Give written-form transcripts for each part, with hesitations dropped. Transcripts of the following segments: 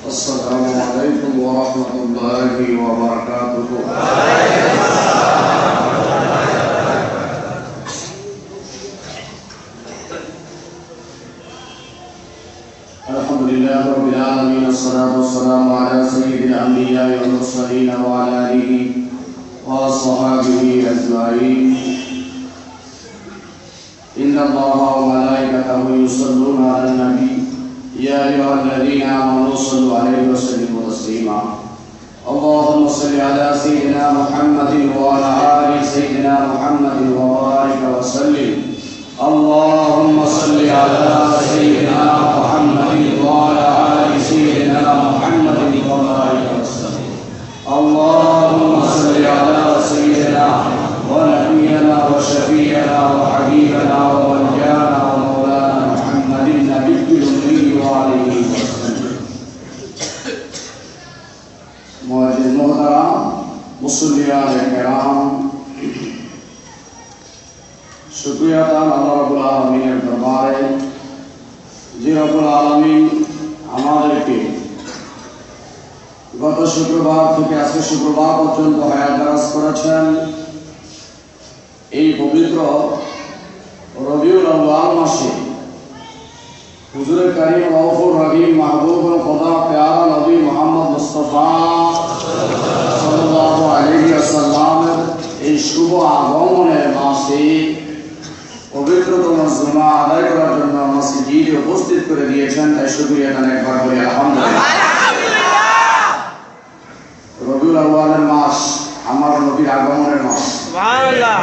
السلام عليكم ورحمة الله وبركاته. الحمد لله رب العالمين، الصلاة والسلام على سيد الأنبياء والمرسلين وعلى آله وصحبه أجمعين. إن الله وملائكته يصلون على النبي يا أيها الذين آمنوا صلوا عليه وسلموا تسليما. اللهم صل على سيدنا محمد وعلى آل سيدنا محمد وبارك وسلم. اللهم صل على سيدنا محمد وعلى آل سيدنا محمد وبارك وسلم. اللهم صل على سيدنا ونبينا وشفيعنا وحبيبنا ومولانا ومولانا محمد النبي الأمي وعليه وسلم. معزز محترم মুসল্লিয়ান কেরাম, শুকরিয়া তান আল্লাহ রাব্বুল আলামিনের দরবারে যে রাব্বুল আলামিন আমাদেরকে গত শুক্রবার থেকে আজকে শুক্রবার পর্যন্ত হায়াত দারাজ করেছেন। এই পবিত্র রবিউল আউয়াল মাসে হুজুরে কারীম রউফুর রহিম মাহবুবুল খোদা প্যারা নবী মুহাম্মদ মুস্তাফা সাল্লাল্লাহু আলাইহি ওয়াসাল্লামের এই শুভ আগমনের মাসে পবিত্রতম জুমা আদায় করার জন্য মসজিদে উপস্থিত করে দিয়েছেন, তাই শুকরিয়া জানাই একবার বলি আলহামদুলিল্লাহ। রবিউল আউয়ালের মাস আমার নবীর আগমনের মাস। সুবহানাল্লাহ।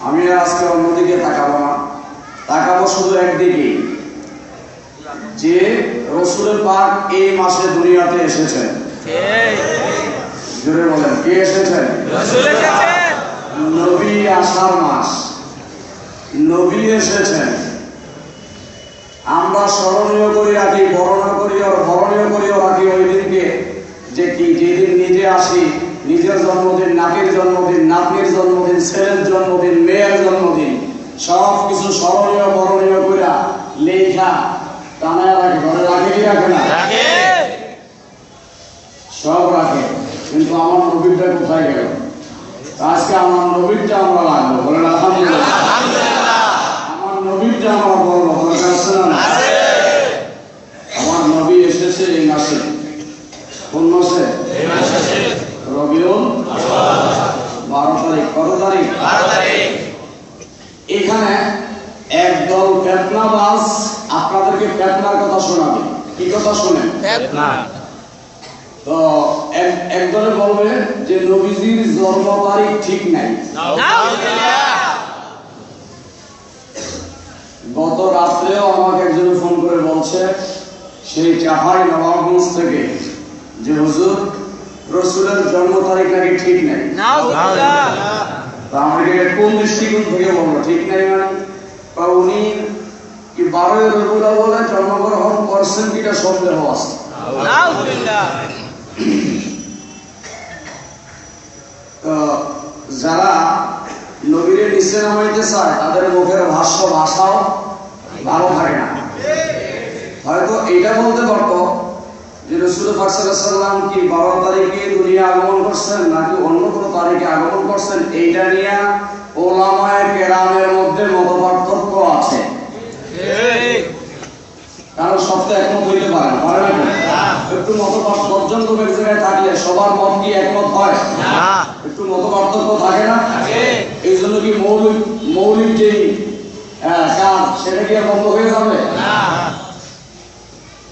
আমি আজকে অন্যদিকে তাকাবো না, তাকাবো শুধু একদিকে, যে রাসূলের পাক এই মাসে দুনিয়াতে এসেছেন। জোরে বলেন, কে এসেছেন? রাসূল এসেছেন। নবী আসার মাস, নবী এসেছেন। আমরা স্মরণীয় করি রাখি, বর্ণনা করি আর স্মরণীয় করিও রাখি ওই দিনকে, যে কি যেদিন নিজে আসি, নিজের জন্মদিন, নাতির জন্মদিন, নাতনির জন্মদিন, ছেলের জন্মদিন, মেয়ের জন্মদিন, সব কিছু স্মরণীয় বরণীয় কইরা লেখা টানায় রাখে। ঘরে রাখে কি রাখে না? সব রাখে, কিন্তু আমার নবীরটা কোথায় গেল? আজকে আমার নবীরটা আমরা রাখবো, বলেন আলহামদুলিল্লাহ। আমার নবীরটা আমরা বলবো, দরকার আছে না? আমার নবী এসেছে এই মাসে। কোন মাসে? রবিউল 12 তারিখ। কত তারিখ? 12 তারিখ। এখানে একদল ফেতনাবাজ আপনাদেরকে ফেতনার কথা শোনাবে। কি কথা শোনেন? ফেতনা। তো একদলে বলবে যে নবীজির জন্ম তারিখ ঠিক নাই। গত রাত্রেও আমাকে একজন ফোন করে বলছে সেই চাপাই নবাবগঞ্জ থেকে, যে হুজুর রাসূলের জন্ম তারিখ নাকি ঠিক নাই। আমাকে কোন দৃষ্টিকোণ থেকে বলবো ঠিক নাই? মানে উনি কি 12 রবিউল আউয়ালে জন্মগ্রহণ করছেন কিনা সন্দেহ আছে। যারা নবীরে নিচে নামাইতে চায় তাদের মুখের ভাষাও ভালো থাকে না। হয়তো এইটা বলতে পারতো যে রাসূল পাক সাল্লাল্লাহু আলাইহি ওয়াসাল্লাম কি 12 তারিখে দুনিয়া আগমন করছেন নাকি অন্য কোনো তারিখে আগমন করছেন, এইটা নিয়ে উলামায়ে কেরামের মধ্যে মতপার্থক্য আছে। কারণ সব তো একমত হইতে পারে না। একটু মতপার্থক্য পর্যন্ত এক জায়গায় থাকলে সবার মত কি একমত হয় না? একটু মতপার্থক্য থাকে না? এই জন্য কি মৌলিক যে কাজ সেটা কি বন্ধ হয়ে যাবে না?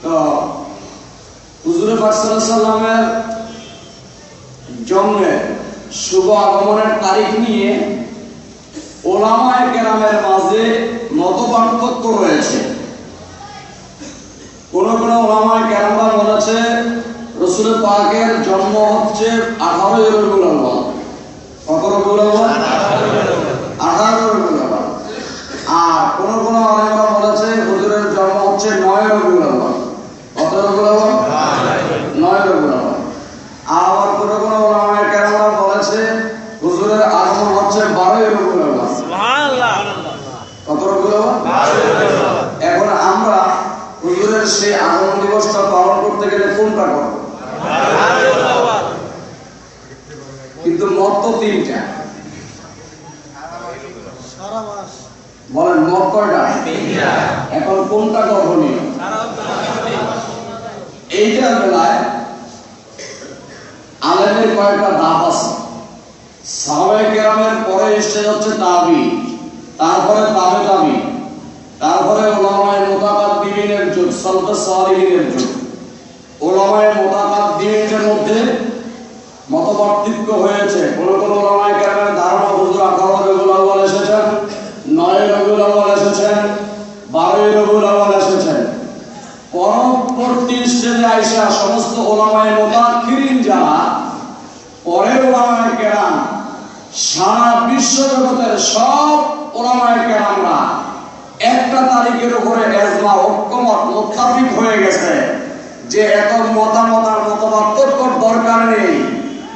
তো হুজুরে পাক সাল্লাল্লাহু আলাইহি ওয়াসাল্লামের জন্মের শুভ আগমনের তারিখ নিয়ে উলামায়ে কেরামের মাঝে মতপার্থক্য রয়েছে। কোন কোন উলামায়ে কেরামরা বলেছে রাসূল পাকের জন্ম হচ্ছে 18 রবিউল আউয়াল। কত রবিউল আউয়াল? 18 রবিউল আউয়াল। আর কোন কোন উলামারা বলেছে হুজুরের জন্ম হচ্ছে 9 রবিউল আউয়াল। কত রবিউল আউয়াল? 9 রবিউল আউয়াল। আবার কোন কোন উলামায়ে কেরামরা বলেছে হুজুরের আগমন হচ্ছে 12 রবিউল আউয়াল। সুবহানাল্লাহ। কত রবিউল আউয়াল? 12 রবিউল আউয়াল। এখন আমরা হুজুরের রসুলের সেই আগমন দিবসটা পালন করতে গেলে কোনটা করব? কিন্তু মত তো তিনটা। বলেন মত কয়টা? এখন কোনটা গ্রহণীয়? এইটার বেলায় আলেমের কয়েকটা ধাপ আছে। সাহাবায়ে কেরামের পরে স্টেজ হচ্ছে তাবি, তারপরে তাবে তাবি, তারপরে উলামায়ে মুতাকাদ্দিমিনের যুগ, সালফে সালিহিনের যুগ। উলামায়ে মুতাকাদ্দিমিনের মধ্যে মতপার্থক্য হয়েছে। কোন কোন উলামায়ে কেরামের ধারণা হুজুর 11 রবিউল আউয়াল এসেছেন, 9 রবিউল আউয়াল এসেছেন, 12 রবিউল আউয়াল এসেছেন। পরবর্তী স্টেজে আইসা সমস্ত উলামায়ে মুতাআখিরিন যারা পরের উলামায়ে কেরাম, সারা বিশ্ব জগতের সব উলামায়ে কেরামরা একটা তারিখের উপরে এজমা, ঐক্যমত, মুত্তাফিক হয়ে গেছে যে এত মতামত আর মতপার্থক্যর দরকার নেই।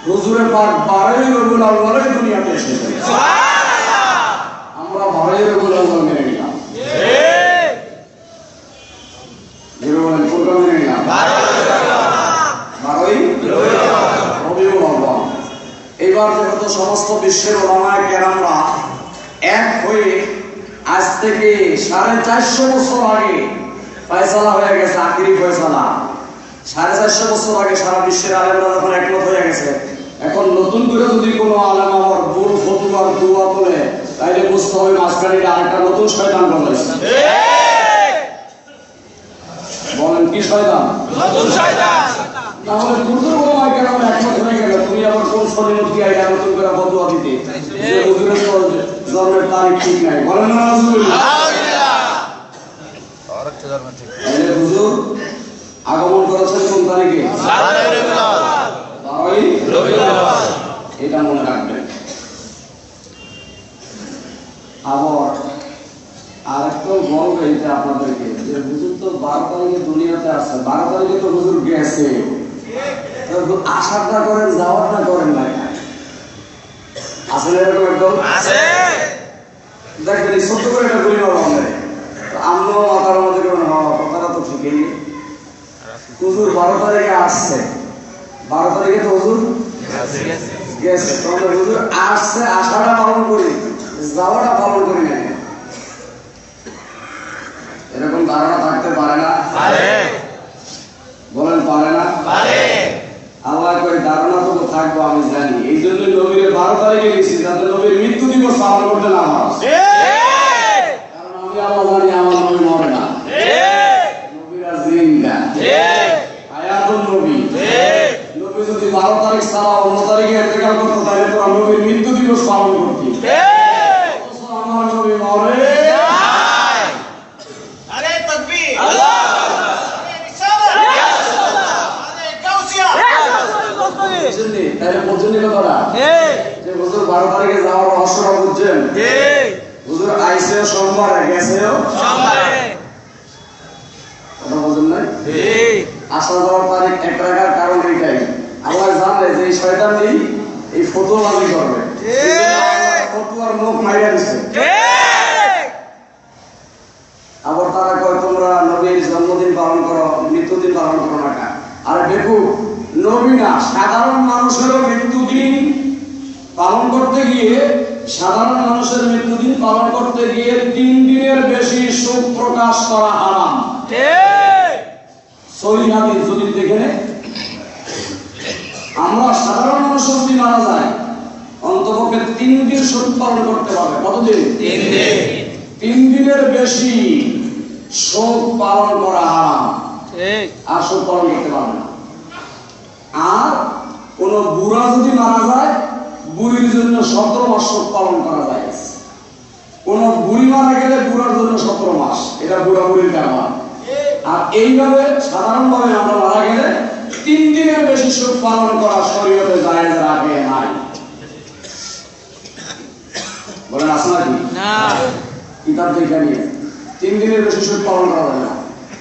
হুজুরে পাক 12 রবিউল আউয়ালে দুনিয়াতে এসেছেন। আমরা 12 রবিউল আউয়াল মেনে নিলাম। এবার যেহেতু সমস্ত বিশ্বের উলামায়ে কেরামরা এক হয়ে আজ থেকে 450 বছর আগে ফয়সালা হয়ে গেছে, আখিরি ফয়সালা 450 বছর আগে সারা বিশ্বের আলেমরা যখন একমত হয়ে গেছে, এখন নতুন করে যদি কোনো আলেম আমার ভুল ফতোয়ার দোয়া বলে, তাইলে বুঝতে হবে মাঝখানে আরেকটা নতুন শয়তান বলেছে। বলেন কি শয়তান? নতুন শয়তান। তাহলে হুজুর উলামায়ে কেরাম একমত হয়ে গেল, তুমি আবার কোন শরীয়ত কি আইলা নতুন করে ফতোয়া দিতে? যে হুজুরের জন্মের তারিখ ঠিক নাই। বলেন না আলহামদুলিল্লাহ। আরেকটা জন্মের ঠিক। তাহলে হুজুর আগমন করেছেন কোন তারিখে? 12 রবিউল আউয়াল। এটা মনে রাখবেন। আবার আরেকটা গল্প এইটা আপনাদেরকে, যে হুজুর তো 12 তারিখে দুনিয়াতে আসছে, 12 তারিখে তো হুজুর গেছে, আসারটা করেন যাওয়ারটা করেন না। আসলে এরকম একদম আছে। দেখবেন এই ছোট্ট করে একটা গরিব আমাদের আমরাও মাথার মধ্যে কেমন হওয়া কথাটা তো ঠিকই। হুজুর 12 তারিখে আসছে, 12 তারিখে তো হুজুর গেছে, তাহলে হুজুর আসছে, আসাটা পালন করি, যাওয়াটা পালন করি না। এরকম ধারণা থাকতে পারে না? বলেন পারে না? আল্লাহ কয় ধারণা তো থাকবো, আমি জানি। এই জন্য নবীর 12 তারিখে গেছি, যাতে নবীর মৃত্যু দিবস পালন করতে না হয়। কারণ আমি আল্লাহ জানি আমার নবী মরে না, নবীরা জিন্দা, হায়াতুন নবী। নবী যদি 12 তারিখ ছাড়া অন্য তারিখে ইন্তেকাল করতো, তাহলে তো নবীর মৃত্যু দিবস পালন করতি। আমার নবী মরে তাহলে বুঝছেন কথাটা, যে হুজুর 12 তারিখে যাওয়ার রহস্যটা বুঝছেন? হুজুর আইসেও সোমবারে, গেছেও সোমবারে। কথা বুঝেন না? আসা যাওয়ার তারিখ এক রাখার কারণ এইটাই। আল্লাহ জানলে যে এই শয়তানটি এই ফতোয়াবাজি করবে, ফতোয়ার মুখ মাইরা দিচ্ছে। আবার তারা কয় তোমরা নবীর জন্মদিন পালন করো, মৃত্যুদিন পালন করো না কেন? আরে বেকুব, নবী না, সাধারণ মানুষেরও মৃত্যুদিন পালন করতে গিয়ে, সাধারণ মানুষের মৃত্যুদিন পালন করতে গিয়ে 3 দিনের বেশি শোক প্রকাশ করা হারাম। সহিহ হাদিস যদি দেখেন, আমরা সাধারণ মানুষ যদি মারা যায় অন্তপক্ষে 3 দিন শোক পালন করতে পারবে। কতদিন? 3 দিন। 3 দিনের বেশি শোক পালন করা হারাম, আর শোক পালন করতে পারবে না। আর কোন বুড়া যদি মারা যায়, বুড়ির জন্য 17 মাস শোক পালন করা যায়। কোন বুড়ি মারা গেলে বুড়ার জন্য 17 মাস, এটা বুড়া বুড়ির কারণ। আর এইভাবে সাধারণভাবে আমরা মারা গেলে 3 দিনের বেশি শোক পালন করা শরীয়তে জায়েজ রাখে নাই। বলেন আছে নাকি? না। কিতাব থেকে নিয়ে 3 দিনের বেশি শোক পালন করা যায় না।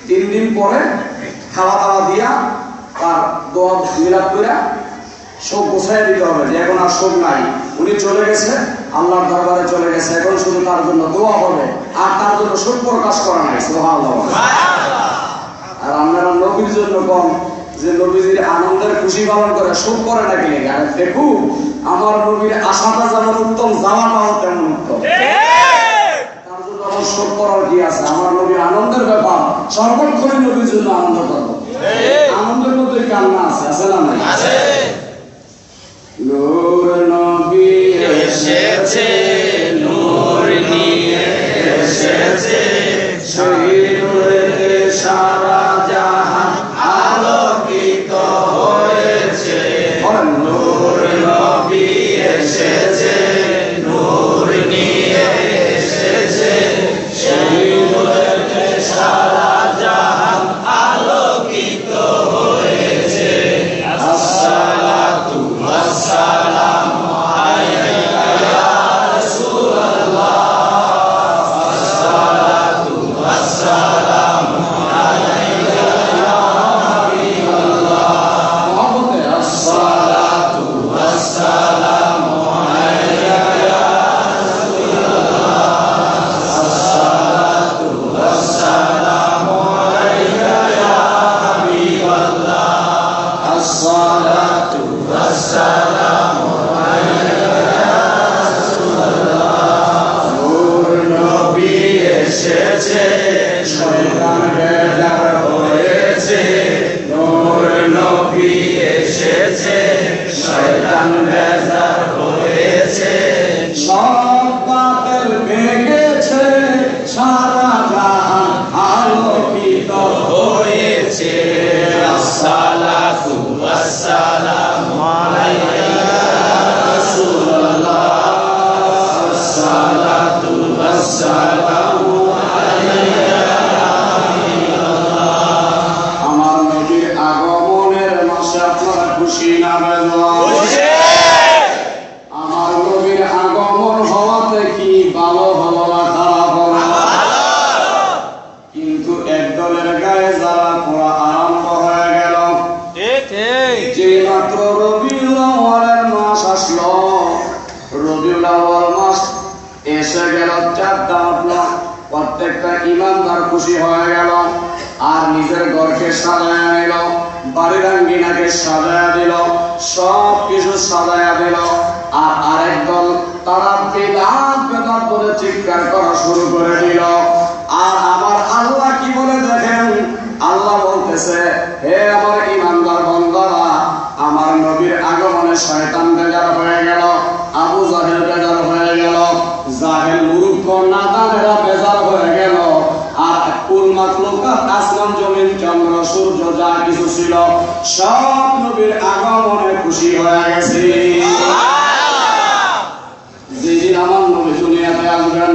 3 দিন পরে খাওয়া দাওয়া দিয়া তার দোয়া মিলাদ করে শোক গোছায় দিতে হবে, যে এখন আর শোক নাই, উনি চলে গেছে, আল্লাহর দরবারে চলে গেছে, এখন শুধু তার জন্য দোয়া হবে, আর তার জন্য শোক প্রকাশ করা নাই। সুবহানাল্লাহ। আর আর আপনারা নবীর জন্য কম যে নবীজির আনন্দের খুশি পালন করে শোক করে নাকি লেগে। আর দেখুন আমার নবীর আশাটা যেমন উত্তম, যাওয়াটাও তেমন উত্তম। তার জন্য আমার শোক করার কি আছে? আমার নবীর আনন্দের ব্যাপার, সর্বক্ষণই নবীর জন্য আনন্দ করবো। আনন্দের মধ্যে কান্না আছে, আছে না নাই? নূর নবী এসেছে, নূর নিয়ে এসেছে, সেই নূরেতে সারা জাহান আলোকিত হয়েছে। নূর নবী এসেছে, নূর নিয়ে এসেছে, সেই নূরেতে সারা জাহান আলোকিত হয়েছে। আসসালাতু ওয়াসসালামু আলাইকা ইয়া রাসূলুল্লাহ, আসসালাতু ওয়াসসালামু আলাইকা ইয়া হাবিবাল্লাহ। মুহাম্মদে আসসালাতু ওয়াসসালামু আলাইকা ইয়া রাসূলুল্লাহ, আসসালাতু ওয়াসসালামু আলাইকা ইয়া হাবিবাল্লাহ, আসসালাতু ওয়াসসালামু আলাইকা ইয়া রাসূলুল্লাহ। নূর নবী এসেছে, শয়তান বেজার হয়েছে। নূর নবী এসেছে, শয়তান বেজার হয়েছে। সব বাতিল ভেঙেছে, সারা জাহান আলোকিত হয়েছে। আসসালাতু ওয়াসসালামু আলাইকা ইয়া রাসূলুল্লাহ, আসসালাতু ওয়াসসালামু আলাইকা ইয়া হাবিবাল্লাহ। আমার নবীর আগমনের মাসে আপনারা খুশি না বেজার? আমার নবীর আগমন হওয়াতে কি ভালো হলো না খারাপ হলো? কিন্তু একদলের গায়ে যারা পড়া আরম্ভ হয়ে গেল। যে মাত্র রবিউল আউয়ালের মাস আসলো, রবিউল আউয়াল মাস এসে গেল, চাঁদটা উঠলো, প্রত্যেকটা ইমানদার খুশি হয়ে গেল আর নিজের ঘরকে সাজায় নিল, বাড়ির আঙ্গিনাকে সাজায় দিল, সব কিছু সাজায় দিল। আর আরেক দল তারা বেদাত বেদাত বলে চিৎকার করা শুরু করে দিল। আর আমার আল্লাহ কি বলে দেখেন, আল্লাহ বলতেছে, হে আমার ইমানদার বান্দারা, আমার নবীর আগমনে শয়তান বেজার হয়ে গেল, আবু জাহেল বেজার হয়ে গেল, জাহেল মূর্খ নাদানেরা বেজার হয়ে গেল। আর কুল মাখলুকাত, আসমান জমিন চন্দ্র সূর্য যা কিছু ছিল সব নবীর আগমনে খুশি হয়ে গেছে। যেদিন আমার নবী দুনিয়াতে আসবেন,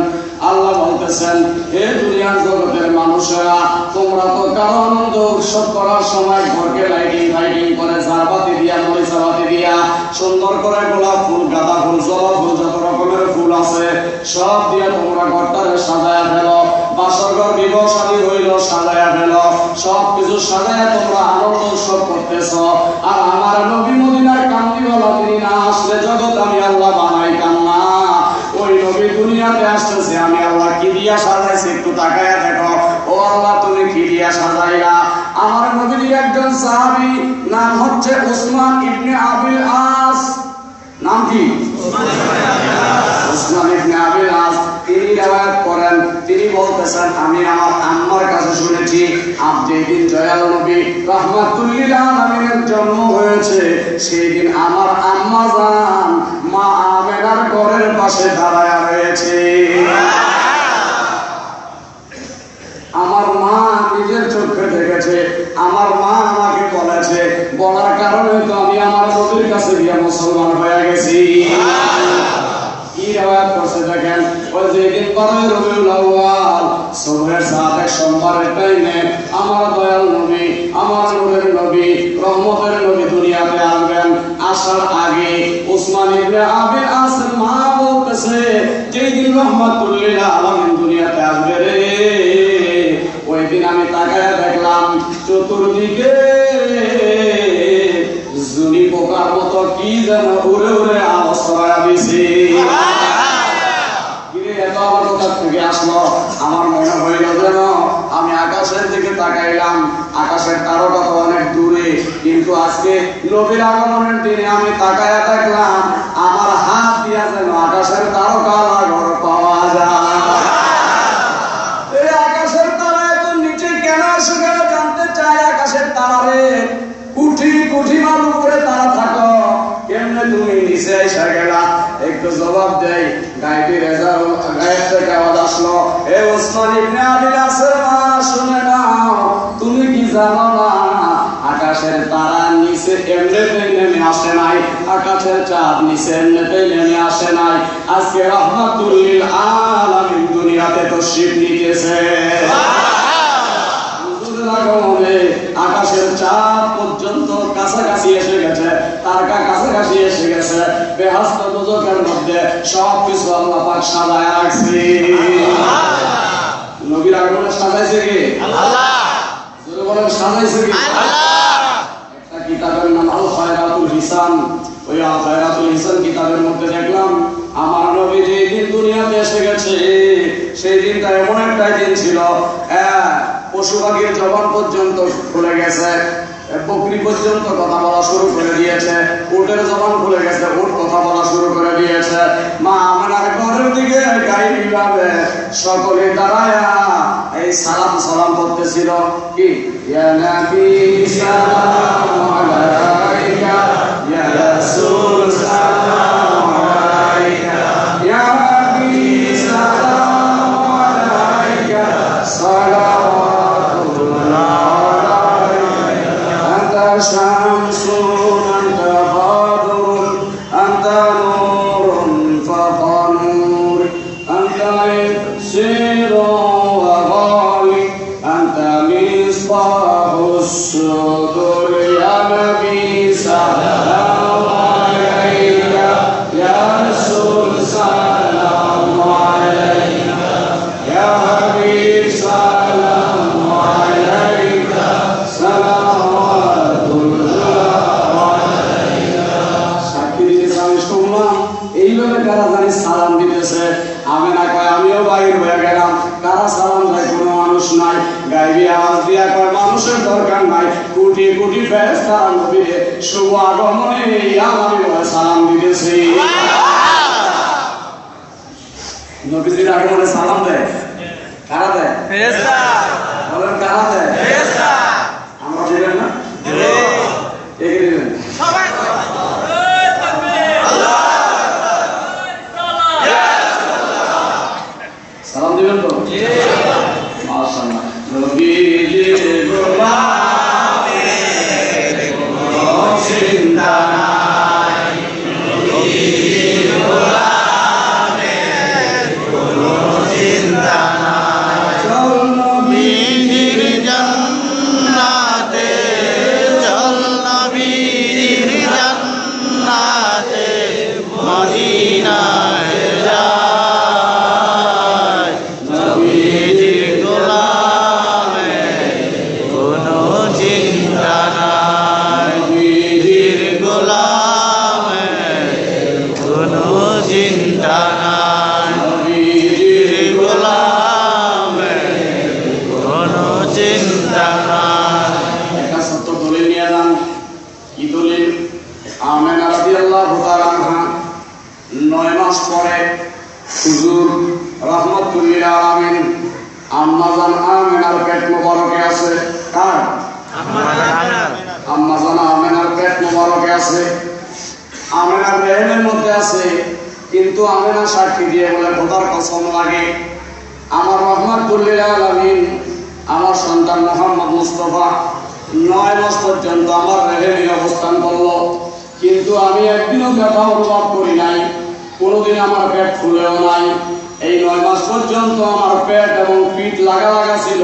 আল্লাহ বলতেছেন, হে দুনিয়ার জগতের মানুষেরা, তোমরা তো কারো আনন্দ উৎসব করার সময় ঘরকে লাইটিং ফাইটিং করে ঝাড়বাতি দিয়া, মরিচাবাতি দিয়া, সুন্দর করে গোলাপ ফুল, গাঁদা ফুল, জবা ফুল, যত রকমের ফুল আছে সব দিয়া তোমরা ঘরটারে সাজায়া ফেলো। বাসর ঘর বিবাহ শাদী হইল, সাজায়া ফেলো, সব কিছু সাজায়া তোমরা আনন্দ উৎসব করতেছ। আর আমার নবী মদিনার কান্দিওয়ালা তিনি না আসলে জগৎ আমি আল্লাহ বানাই কান্না। ওই নবী দুনিয়াতে আসতেছে, আমি আল্লাহ কি দিয়া সাজাইছি একটু তাকায়া দেখো। ও আল্লাহ তুমি কি দিয়া সাজাইলা? আমার নবীর একজন সাহাবী, নাম হচ্ছে উসমান ইবনে আবিল আস। নাম কি? উসমান ইবনে আবিল আস। তিনি রিওয়ায়াত করেন, তিনি বলতেছেন, আমি আমার আম্মার কাছে শুনেছি, আপনি দিন দয়াল নবী রাহমাতুল লিল আলামিনের জন্ম হয়েছে, সেই দিন আমার আম্মা জান মা আমেনার ঘরের পাশে দাঁড়ায়া রয়েছে। আমার মা নিজের চোখে দেখেছে, আমার মা আমাকে বলেছে, বলার কারণে তো আমি আমার নবীর কাছে গিয়ে মুসলমান হয়ে গেছি। কি রিওয়ায়াত করছে দেখেন, ওই যে দিন 12 রবিউল আউয়াল সুবহের সাথে সোমবারের টাইমে আমার দয়াল নবী, আমার নূরের নবী, রহমতের নবী দুনিয়াতে আসবেন। আসার আগে উসমান ইবনে আবিল আস মা বলতেছে, যেই দিন রহমাতুল লিল আলামিন দুনিয়াতে আসবে রে, ওই দিন আমি তাকায়া দেখলাম চতুর্দিকে জুনি পোকার মতো কি যেন উড়ে উড়ে আওয়াজ ছড়ায়া দিছে। এত আমার কোথা থেকে আসলো? আমার মনে হইল যেন আমি আকাশের দিকে তাকাইলাম, কিন্তু আজকে নবীর আগমনের দিনে আমি তাকায়া দেখলাম আমার হাত দিয়া যেন আকাশের তারকা ঘর পাওয়া যায়। এই আকাশের তারা এত নিচে কেন আসে কেন জানতে চাই। আকাশের তারারে কুঠি কুঠি মাল উপরে তারা থাকো, কেমনে তুমি নিচে এসে গেলা? একটু জবাব দেয়। গায়েবী রেজাল্ট গায়েব থেকে আওয়াজ আসলো, এ ওসমান ইবনে আবি নাসর মা শুনে নাও, তুমি কি জানো না আকাশের তারা নিচে এমনিতেই নেমে আসে নাই, আকাশের চাঁদ নিচে এমনিতেই নেমে আসে নাই। আজকে রহমাতুল লিল আলামিন দুনিয়াতে তশরিফ নিতেছে। আকাশের চাঁদ পর্যন্ত কাছাকাছি এসে গেছে, তারকা কাছাকাছি এসে গেছে। বেহেশত দোজখের মধ্যে সবকিছু আল্লাহ পাক সাজায় রাখছে। নবীর আগমনে সাজাইছে কে? আল্লাহ। জোরে বলেন সাজাইছে কে? আল্লাহ। একটা কিতাবের নাম আল খায়রাতুল হিসান। ওই আল খায়রাতুল হিসান কিতাবের মধ্যে দেখলাম আমার নবী যেই দিন দুনিয়াতে এসে গেছে সেই দিনটা এমন একটা দিন ছিল, পশু পাখির জবান পর্যন্ত খুলে গেছে, বকরি পর্যন্ত কথা বলা শুরু করে দিয়েছে, উটের জবান খুলে গেছে, উট কথা বলা শুরু করে দিয়েছে। মা আমার ঘরের দিকে গাইবি ভাবে সকলে দাঁড়ায়া এই সালাম সালাম করতেছিল। কি ইয়া নবী সালাম আলাইকা, ইয়া রাসূল সালাম আলাইকা, ইয়া নবী সালাম আলাইকা, সালাওয়াতুল্লাহ شمس أنت بدر أنت نور فوق نور أنت يسير وغالي أنت مصباح الصدور يا نبي سلام عليك يا رسول سلام عليك يا حبيب سلام عليك سلام সালাম দিতেছে। আমেনা কয় আমিও বাইর হয়ে গেলাম, কারা সালাম দেয়? কোনো মানুষ নাই। গাইবি আওয়াজ দিয়া কয় মানুষের দরকার নাই, কোটি কোটি ফেরেশতা নবীর শুভ আগমনে আমি সালাম দিতেছি। নবীজির আগমনে সালাম দেয় কারা দেয়? ফেরেশতা। বলেন কারা দেয়? ফেরেশতা। আমরা দিবেন না? এগিয়ে দিবেন সবাই। সালাম দিবেন তো? মাশাআল্লাহ। নবীজির গোলামে কোনো চিন্তা নাই, নবীজির গোলামে কোনো চিন্তা নাই। চল নবীজির জান্নাতে, চল নবীজির জান্নাতে, মদিনায় হুজুর রাহমাতুল লিল আলামিন আম্মাজান আমেনার পেট মোবারকে আছে। কার? আম্মাজান আমেনার পেট মোবারকে আছে, আমেনার রেহেমের মধ্যে আছে। কিন্তু আমেনা সাক্ষী দিয়ে বলে খোদার কসম লাগে আমার রাহমাতুল লিল আলামিন আমার সন্তান মুহাম্মদ মুস্তাফা 9 মাস পর্যন্ত আমার রেহেমে অবস্থান করলো, কিন্তু আমি একদিনও ব্যথা অনুভব করি নাই, কোনোদিন আমার পেট ফুলেও নাই। এই 9 মাস পর্যন্ত আমার পেট এবং পিঠ লাগা লাগা ছিল,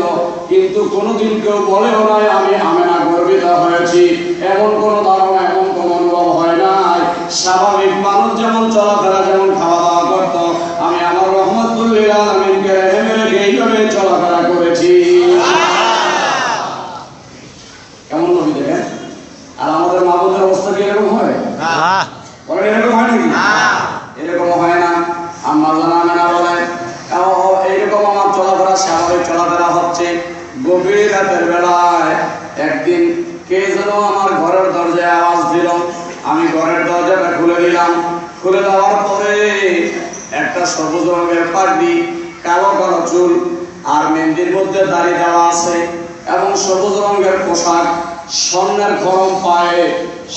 কিন্তু কোনোদিন কেউ বলেও নাই আমি আমেনা গর্বিত হয়েছি। এমন কোনো ধারণা, এমন কোনো অনুভব হয় নাই। স্বাভাবিক মানুষ যেমন চলাফেরা, যেমন খাওয়া দাওয়া করত, আমি আমার রাহমাতুল লিল আলামিনকে রেহেমে রেখে এইভাবে চলাফেরা করেছি। কেমন নবী দেখেন। আর আমাদের মাবুদের অবস্থা কি এরকম হয়? বলেন এরকম হয় নাকি? এরকম হয় না। আম্মা জানা বলে এইরকম আমার চলাফেরা স্বাভাবিক চলাফেরা হচ্ছে। গভীর রাতের বেলায় একদিন কে যেন আমার ঘরের খুলে দেওয়ার পরে একটা সবুজ রঙের পাগড়ি, কালো কালো চুল আর মেহেন্দির মধ্যে দাড়ি দেওয়া আছে এবং সবুজ রঙের পোশাক, স্বর্ণের খড়ম পায়ে,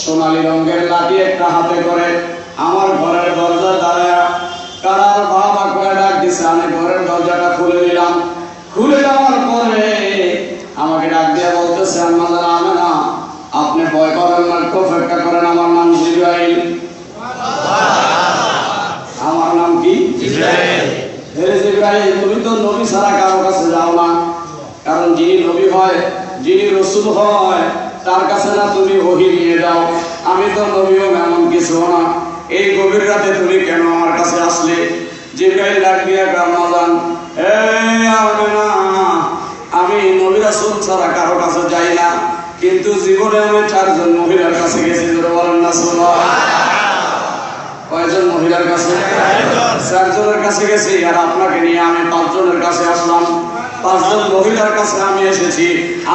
সোনালী রঙের লাঠি একটা হাতে করে আমার ঘরের দরজা দাঁড়ায় কারার বাবা করে ডাক দিছে। আমি ঘরের দরজাটা খুলে দিলাম। খুলে দেওয়ার পরে আমাকে ডাক দিয়ে বলতেছে, আম্মা জান আমেনা, আপনি ভয় করেন না, একটু অপেক্ষা করেন, আমার নাম জিবরাইল। আমার নাম কি? জিবরাইল। হে জিবরাইল, তুমি তো নবী ছাড়া কারো কাছে যাও না, কারণ যিনি নবী হয়, যিনি রাসূল হয়, তার কাছে না তুমি ওহী নিয়ে যাও। আমি তো নবীও এমন কিছু না, এই গভীর রাতে তুমি কেন আমার কাছে আসলে? জিবরাইল ডাক দিয়ে আম্মা জান, হে আমেনা, আমি নবী রাসূল ছাড়া কারো কাছে যাই না, কিন্তু জীবনে আমি 4 জন মহিলার কাছে গেছি। ধরে বলেন না সুবহানাল্লাহ। কয়জন মহিলার কাছে? 4 জনের কাছে গেছি। আর আপনাকে নিয়ে আমি 5 জনের কাছে আসলাম। 5 জন মহিলার কাছে আমি এসেছি।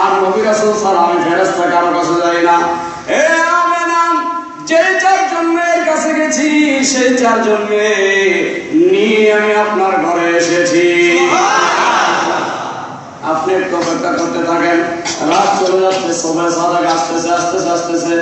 আর নবী রাসূল ছাড়া আমি ফেরেশতা কারো কাছে যাই না। এ আমেনা, যে 4 জনের কাছে গেছি সেই 4 জনকে নিয়ে আমি আপনার ঘরে এসেছি। আপনি একটু অপেক্ষা করতে থাকেন। রাত চলে যাচ্ছে, সবাই সাদা আসতেছে আসতেছে আসতেছে,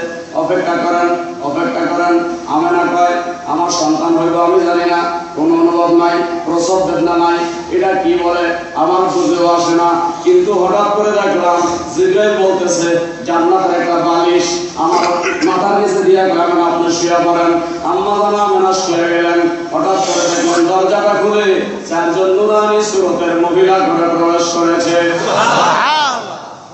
অপেক্ষা করেন অপেক্ষা করেন। আমেনা কয়, আমার সন্তান হইব আমি জানি না, কোনো অনুভব নাই, প্রসব বেদনা নাই, এটা কি বলে আমার বুঝেও আসে না। কিন্তু হঠাৎ করে দেখলাম জিবরাইল বলতেছে, জান্নাতের একটা বালিশ আমার মাথার নিচে দিয়ে গেলেন, আপনি শুয়ে পড়েন। আম্মা জান আমেনা শুয়ে গেলেন। হঠাৎ করে দেখলেন দরজাটা খুলে 4 জন নূরানী সুরতের মহিলা ঘরে প্রবেশ করেছে।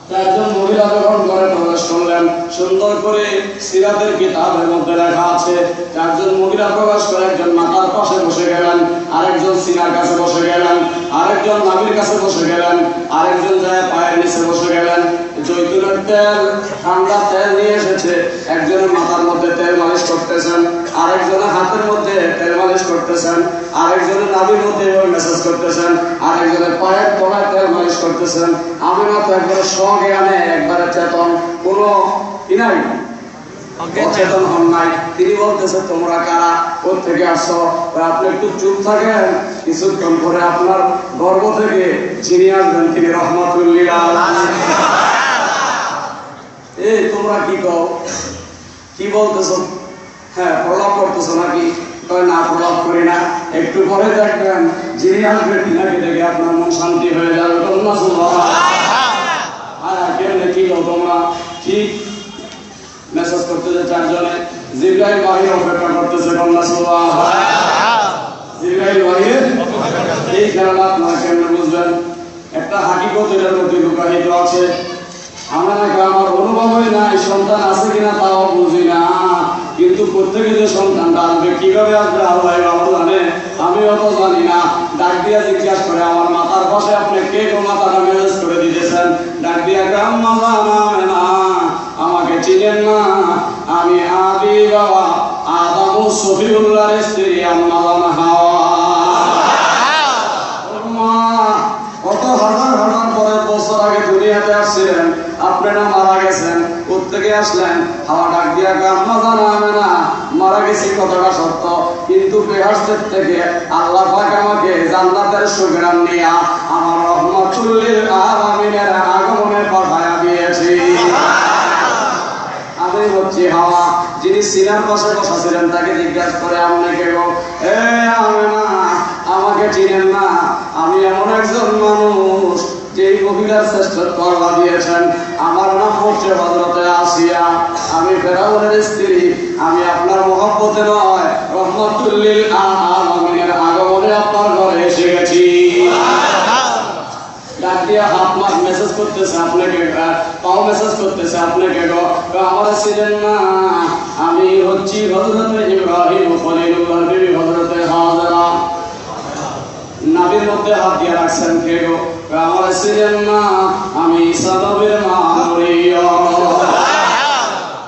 4 জন মহিলা যখন ঘরে প্রবেশ করলেন, সুন্দর করে সিরাতের কিতাবের মধ্যে লেখা আছে 4 জন মহিলা প্রবেশ করে একজন মাথার পাশে বসে গেলেন, আরেকজন সিনার কাছে বসে গেলেন, আরেকজন নাভির কাছে বসে গেলেন, আরেকজন যায় পায়ের নিচে বসে গেলেন। জৈতুনের তেল, ঠান্ডা তেল নিয়ে এসেছে, একজনের মাথার মধ্যে তেল মালিশ করতেছেন, আরেকজনের হাতের মধ্যে তেল মালিশ করতেছেন, আরেকজনের নাভির মধ্যে মেসেজ করতেছেন, আরেকজনের পায়ের তলায় তেল মালিশ করতেছেন। আমি না তো একবারে স্বজ্ঞানে, একবারে চেতন, কোনো কি নাই, অচেতন হন নাই। তিনি বলতেছে, তোমরা কারা, কোথেকে আসছো? আপনি একটু চুপ থাকেন, কিছুক্ষণ পরে আপনার গর্ভ থেকে যিনি আসবেন তিনি রহমাতুল লিল আলামিন। এই তোমরা কি কও, কি বলতেছো? হ্যাঁ, প্রলাপ করতেছো নাকি? কয় না, প্রলাপ করি না। একটু পরে দেখবেন যিনি আসবেন তিনাকে দেখে আপনার মন শান্তি হয়ে যাবে। তোমরা কেমনে কি কও তোমরা? ঠিক মেসেজ করতেছে 4 জনে। জিবরাইল বাহিরে অপেক্ষা করতেছে। তোমরা জিবরাইল বাহিরে, এই খেলাটা আপনারা কেমনে বুঝবেন? একটা হাকিকত এটার মধ্যে লুকায়িত আছে। আমার অনুভবই নাই, সন্তান আছে কিনা তাও বুঝি না, কিন্তু প্রত্যেকে যে সন্তানটা আসবে, কিভাবে আসবে আল্লাহ ভালো জানে, আমি অত জানি না। ডাক দিয়া জিজ্ঞাসা করে, আমার মাথার পাশে আপনি কে গো, মাথাটা মেসেজ করে দিতেছেন? ডাক দিয়া আম্মা জান না, আমাকে চিনেন না, আমি আদি বাবা আদম সফিউল্লাহর স্ত্রী আম্মা জান হাওয়া। কত হাজার হাজার পরে বছর আগে দুনিয়াতে আসছিলেন, আপনারা মারা গেছেন, কোত্থেকে আসলেন? হাওয়া ডাক দিয়া আম্মা জান আমেনা, মারা গেছি কথাটা সত্য, কিন্তু বেহেশতের থেকে আল্লাহ পাক আমাকে জান্নাতের সুঘ্রাণ নিয়া আমার রহমাতুল লিল আলামিনের আগমনে পাঠায়া দিয়েছি। আমি হচ্ছি হাওয়া। যিনি সিনার পাশে বসা ছিলেন তাকে জিজ্ঞাসা করে, আপনি কে গো? এ আমেনা, আমাকে চিনেন না? আমি এমন একজন মানুষ যেই মহিলার শ্রেষ্ঠত্ব আল্লাহ দিয়েছেন। আমার নাম হচ্ছে হযরতে আসিয়া, আমি ফেরাউনের স্ত্রী। আমি আপনার মহব্বতে নয়, রহমাতুল লিল আলামিনের আগমনে আপনার ঘরে এসে গেছি। ডাক দিয়া হাত মাস মেসেজ করতেছে, আপনাকে পাও মেসেজ করতেছে, আপনাকে গো? আমার ছিলেন না, আমি হচ্ছি হযরতে ইব্রাহিম খলিলুল্লাহর বিবি হযরতে হাজেরা। নাভির মধ্যে হাত দিয়ে রাখছেন, কে গো? আমার ছিলেন না, আমি ঈসা নবীর মা মরিয়ম।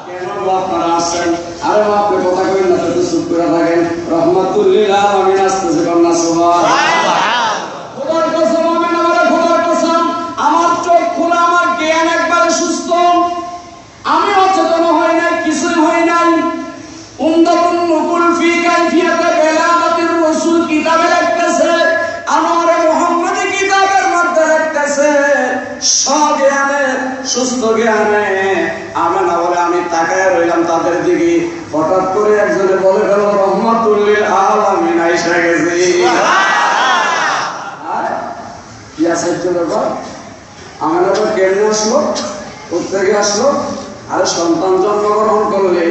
কেন গো আপনারা আসছেন? আরে মা, আপনি কথা কইন না, একটু চুপ করে থাকেন। রহমাতুল লিল আলামিন আসতেছে, কন্যা সুবহানাল্লাহ। খোদার কসম, আমি আমারে খোদার কসম, আমার চোখ খোলা, আমার জ্ঞান একবারে সুস্থ, আমি অচেতন হই নাই, কিছুই হই নাই। উমদাতুন নুকুল ফি কাইফি আশ্চর্য ব্যাপার, আমার আবার কেমনে আসলো, কোথেকে আসলো? আরে সন্তান জন্মগ্রহণ করলে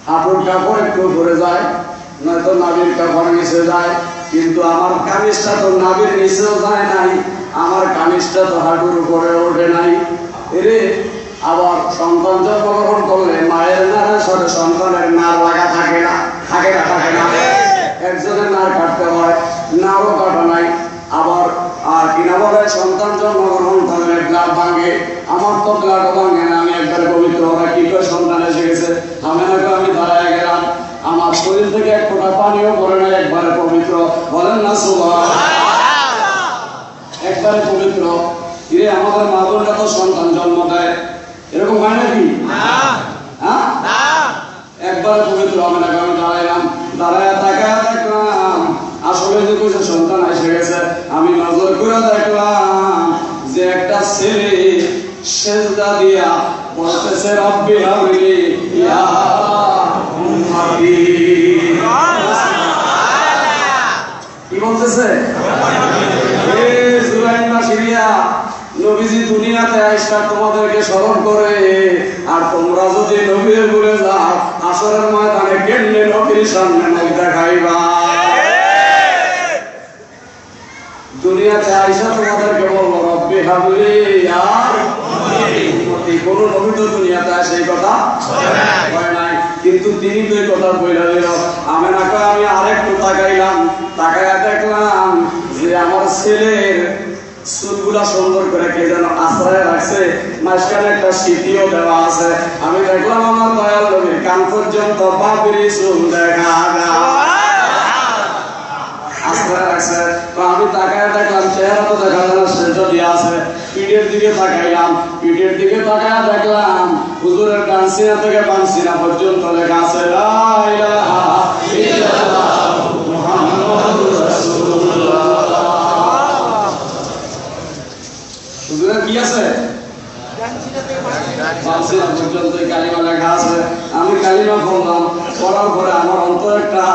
হাঁটুর কাপড় একটু ঘুরে যায়, নয়তো নাভির কাপড় নিচে যায়, কিন্তু আমার কামিজটা তো নাভির নিচেও যায় নাই, আমার কামিজটা তো হাঁটুর উপরে ওঠে নাই। এরে আবার সন্তান জন্মগ্রহণ করলে মায়ের নারের সাথে সন্তানের নার লাগা থাকে না, থাকে না, থাকে না। একজনের নার কাটতে হয়, নারও কাটা নাই। আবার কিনা বলে সন্তান জন্মগ্রহণ করলে ব্লাড ভাঙে, আমার তো ব্লাড ভাঙে না, আমি একবারে পবিত্র। ওরা কি করে সন্তান এসে গেছে, আমি দাঁড়ায় গেলাম, আমার শরীর থেকে এক ফোঁটা পানিও পড়ে না, একবারে পবিত্র। বলেন না সুবহানাল্লাহ, একবারে পবিত্র। কিরে আমাদের মা বোনরা তো সন্তান জন্ম দেয়, এরকম হয় নাকি? হ্যাঁ, একবারে পবিত্র। আমি দাঁড়াইলাম, দাঁড়ায় তাকায় দেখলাম আসলে যে কিছু সন্তান এসে গেছে। আমি নজর করে দেখলাম যে একটা ছেলে সেজদা দিয়া বলতেছে রব্বি হাবলি ইয়া উম্মতি। কি বলতেছে? নবীজি দুনিয়াতে আইসা তোমাদেরকে স্মরণ করে, আর তোমরা যদি নবীর ভুলে যাও, আসরের ময়দানে কেমনে নবীর সামনে মুখ দেখাইবা? দুনিয়াতে আইসা তোমাদেরকে বলবো রব্বি হাবলি আর উম্মতি। কোন নবী তো দুনিয়াতে আসে এই কথা হয় নাই, কিন্তু তিনি তো এই কথা বইলা দিল। আমি আরেকটু তাকাইলাম, তাকাইয়া দেখলাম যে আমার ছেলের চুলগুলা সুন্দর করে কে যেন আশ্রয় রাখছে, মাঝখানে একটা স্মৃতিও দেওয়া আছে। আমি দেখলাম আমার দয়াল নবীর কান পর্যন্ত বাপেরই চুল দেখা আশ্রয় রাখছে। তো আমি তাকায় দেখলাম চেহারা তো দেখা যায় না, সেটা দিয়ে আছে। পিঠের দিকে তাকাইলাম, পিঠের দিকে তাকায় দেখলাম হুজুরের কানসিনা থেকে বানসিনা পর্যন্ত লেখা আছে লা ইলাহা ইল্লাল্লাহ মুহাম্মাদুর রাসূলুল্লাহ। হুজুরের কি আছে? বানসিনা পর্যন্ত কালিমা লেখা আছে। আমি কালিমা পড়লাম, পড়ার পরে আমার অন্তর একটা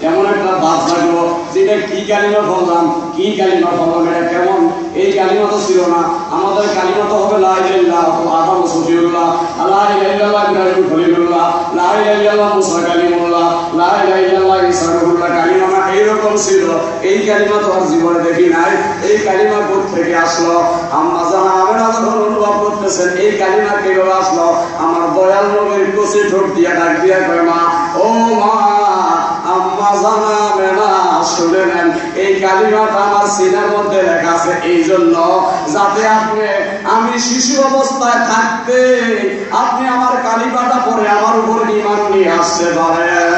এমন একটা ভাব লাগলো, যেটা কি কালিমা পড়লাম, কি কালিমা পড়লাম, এটা কেমন? এই কালিমা তো ছিল না। আমাদের কালিমা তো হবে লা ইলাহা ইল্লাল্লাহ আদম সফিউল্লাহ, লা ইলাহা ইল্লাল্লাহ ইব্রাহিম খলিলুল্লাহ, লা ইলাহা ইল্লাল্লাহ মুসা কালিমুল্লাহ, লা ইলাহা ইল্লাল্লাহ ঈসা রূহুল্লাহ। কালিমা না এইরকম ছিল। এই কালিমা তো আর জীবনে দেখি নাই। এই কালিমা কোথা থেকে আসলো? আম্মা জানা আমেনা যখন অনুভব করতেছেন এই কালিমা কিভাবে আসলো, আমার দয়াল নবীর কচি ঠোঁট দিয়া ডাক দিয়া কয় মা, ও মা, আম্মা জানা আমেনা শুনে নেন, এই কালিমাটা আমার সিনার মধ্যে লেখা আছে এই জন্য, যাতে আপনি আমি শিশু অবস্থায় থাকতে আপনি আমার কালিমাটা পড়ে আমার উপর ঈমান নিয়ে আসতে পারেন।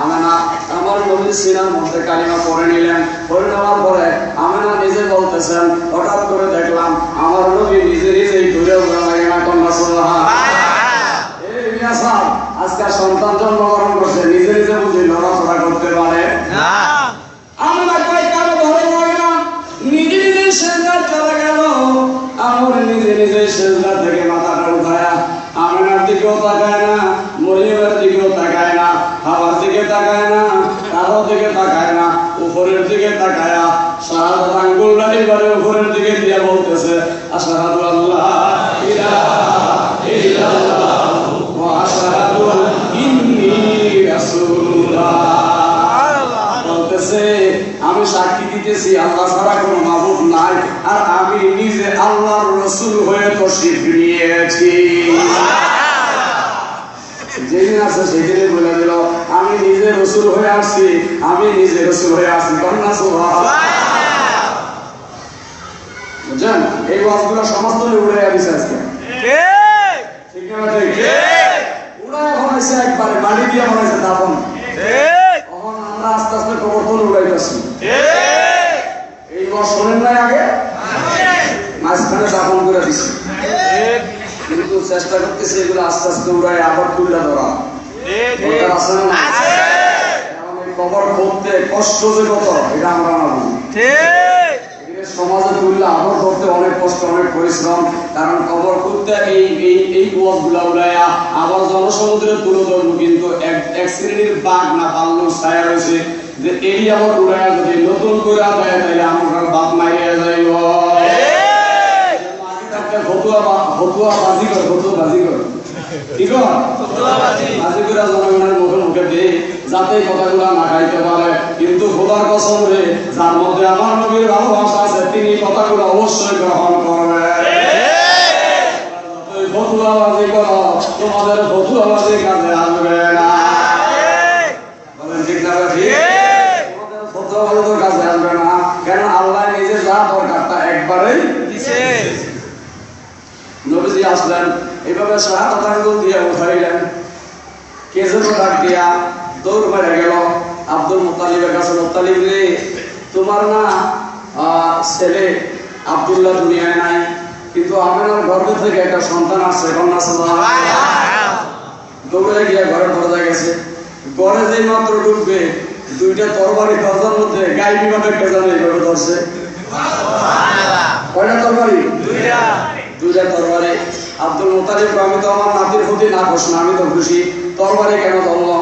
আমেনা আমার নবীর সিনার মধ্যে কালিমা পড়ে নিলেন। পড়ে নেওয়ার পরে আমেনা নিজে বলতেছেন, হঠাৎ করে দেখলাম আমার নবী নিজে নিজেই ঘুরে লাগে না কন্যা সুবহানাল্লাহ। আজকাল সন্তান জন্মগ্রহণ করছে, নিজে নিজে বুঝি লড়াচড়া করতে পারে না। আমরা কই কারো ধরে হয় না, নিজে নিজে সেজদা চলে গেল। আমার নিজে নিজে সেজদা থেকে মাথাটা উঠায়া আমেনার দিকেও তাকায় না, মরিয়মের দিকেও তাকায় না, হাওয়ার দিকে তাকায় না, কারো দিকে তাকায় না, উপরের দিকে তাকায়া শাহাদাত আঙ্গুলটা এবারে উপরের দিকে দিয়ে বলতেছে আশহাদু আল্লাহ ইলাহা ইল্লাল্লাহ ওয়া আশহাদু ইন্নী রাসূলুল্লাহ। বলতেছে আমি সাক্ষী দিতেছি আল্লাহ ছাড়া কোনো মাবুদ নাই, আর আমি নিজে আল্লাহর রাসূল হয়ে তশরীফ নিয়েছি। যেদিন আছে সেদিনই বলে দিল আমি নিজে রাসূল হয়ে আসছি, আমি নিজে রাসূল হয়ে আসছি। কন্যা সুবহানাল্লাহ। বুঝছেন? এই ওয়াজগুলো সমস্ত উড়ে দিছে আজকে, ঠিক না? ঠিক উড়ায় বানাইছে, একবারে মাটি দিয়ে বানাইছে দাফন। এখন আমরা আস্তে আস্তে কবর উড়াইতেছি। এই ওয়াজ শোনেন নাই আগে, মাঝখানে দাফন করে দিছি, কিন্তু চেষ্টা করতেছি এগুলো আস্তে আস্তে উড়াই আবার তুলে ধরা। কবর করতে কষ্ট যে কত এটা আমরা না বুঝি। সমাজে তুললে আবার করতে অনেক কষ্ট, অনেক পরিশ্রম। কারণ কবর করতে এই পথগুলা উড়াইয়া আবার জনসমুদ্রে তুলে ধরবো, কিন্তু এক শ্রেণীর বাঘ না পাল্লুর ছায়া রয়েছে, যে এই আমার উড়ায় যদি নতুন করে দেয় তাহলে আমার বাপ মাইরে যাইব ফতুয়া বাজি কর ঠিক বাজি করে জনগণের মুখে মুখে দে যাতে কথাগুলো না খাইতে পারে কিন্তু খোদার কসম রে যার মধ্যে আমার নবীর ভালোবাসা আছে তিনি কথাগুলো অবশ্যই গ্রহণ করবে ফতুয়াবাজি করো তোমাদের ফতুয়াবাজি কাজে আসবে না বলেন ঠিক না ঠিক তোমাদের ফতুয়াবাজি তো কাজে আসবে না কারণ আল্লাহ নিজে যা দরকারটা একবারেই দিছে নবীজি আসলেন এইভাবে শাহাদাত আঙ্গুল দিয়ে উঠাইলেন কেজের ডাক দিয়া দৌড় মেরে গেল আব্দুল মুত্তালিবের কাছে মুত্তালিব রে তোমার না ছেলে আব্দুল্লাহ দুনিয়ায় নাই কিন্তু আমেনার গর্ভে থেকে একটা সন্তান আছে কন্যা দৌড়ে গিয়ে ঘরের দরজায় গেছে ঘরে যেই মাত্র ঢুকবে দুইটা তরবারি দরজার মধ্যে গাইবি ভাবে পেজানো এইভাবে ধরছে কয়টা তরবারি দুইটা তরবারি আব্দুল মুত্তালিব আমি তো আমার নাতির প্রতি না খুশ না আমি তো খুশি তরবারি কেন ধরলো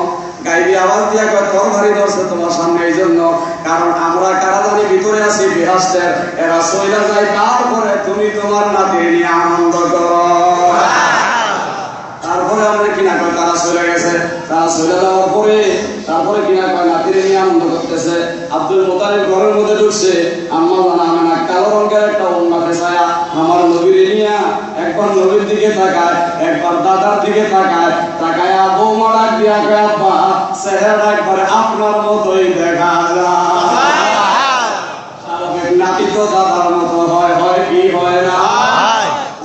গাইবি আওয়াজ দিয়া কয় তরবারি ধরছে তোমার সামনে এই জন্য কারণ আমরা কারাদানি ভিতরে আছি বেহেশতের এরা সইলা যায় তারপরে তুমি তোমার নাতির নিয়ে আনন্দ করো তারপরে আমরা কিনা কয় তারা চলে গেছে তারা চলে যাওয়ার পরে তারপরে কিনা কয় নাতির নিয়ে আনন্দ করতেছে আব্দুল মুত্তালিব ঘরের মধ্যে ঢুকছে আম্মা জানা আমি না কালো রঙের একটা ওড়না পেছায়া আমার নবীর নিয়ে একবার নবীর দিকে তাকায় একবার দাদার দিকে তাকায় বৌমা ডাক দিয়া কয় আব্বা চেহারা একবারে আপনার মতোই দেখা যায় নাতি তো দাদার মতো হয় কি হয় না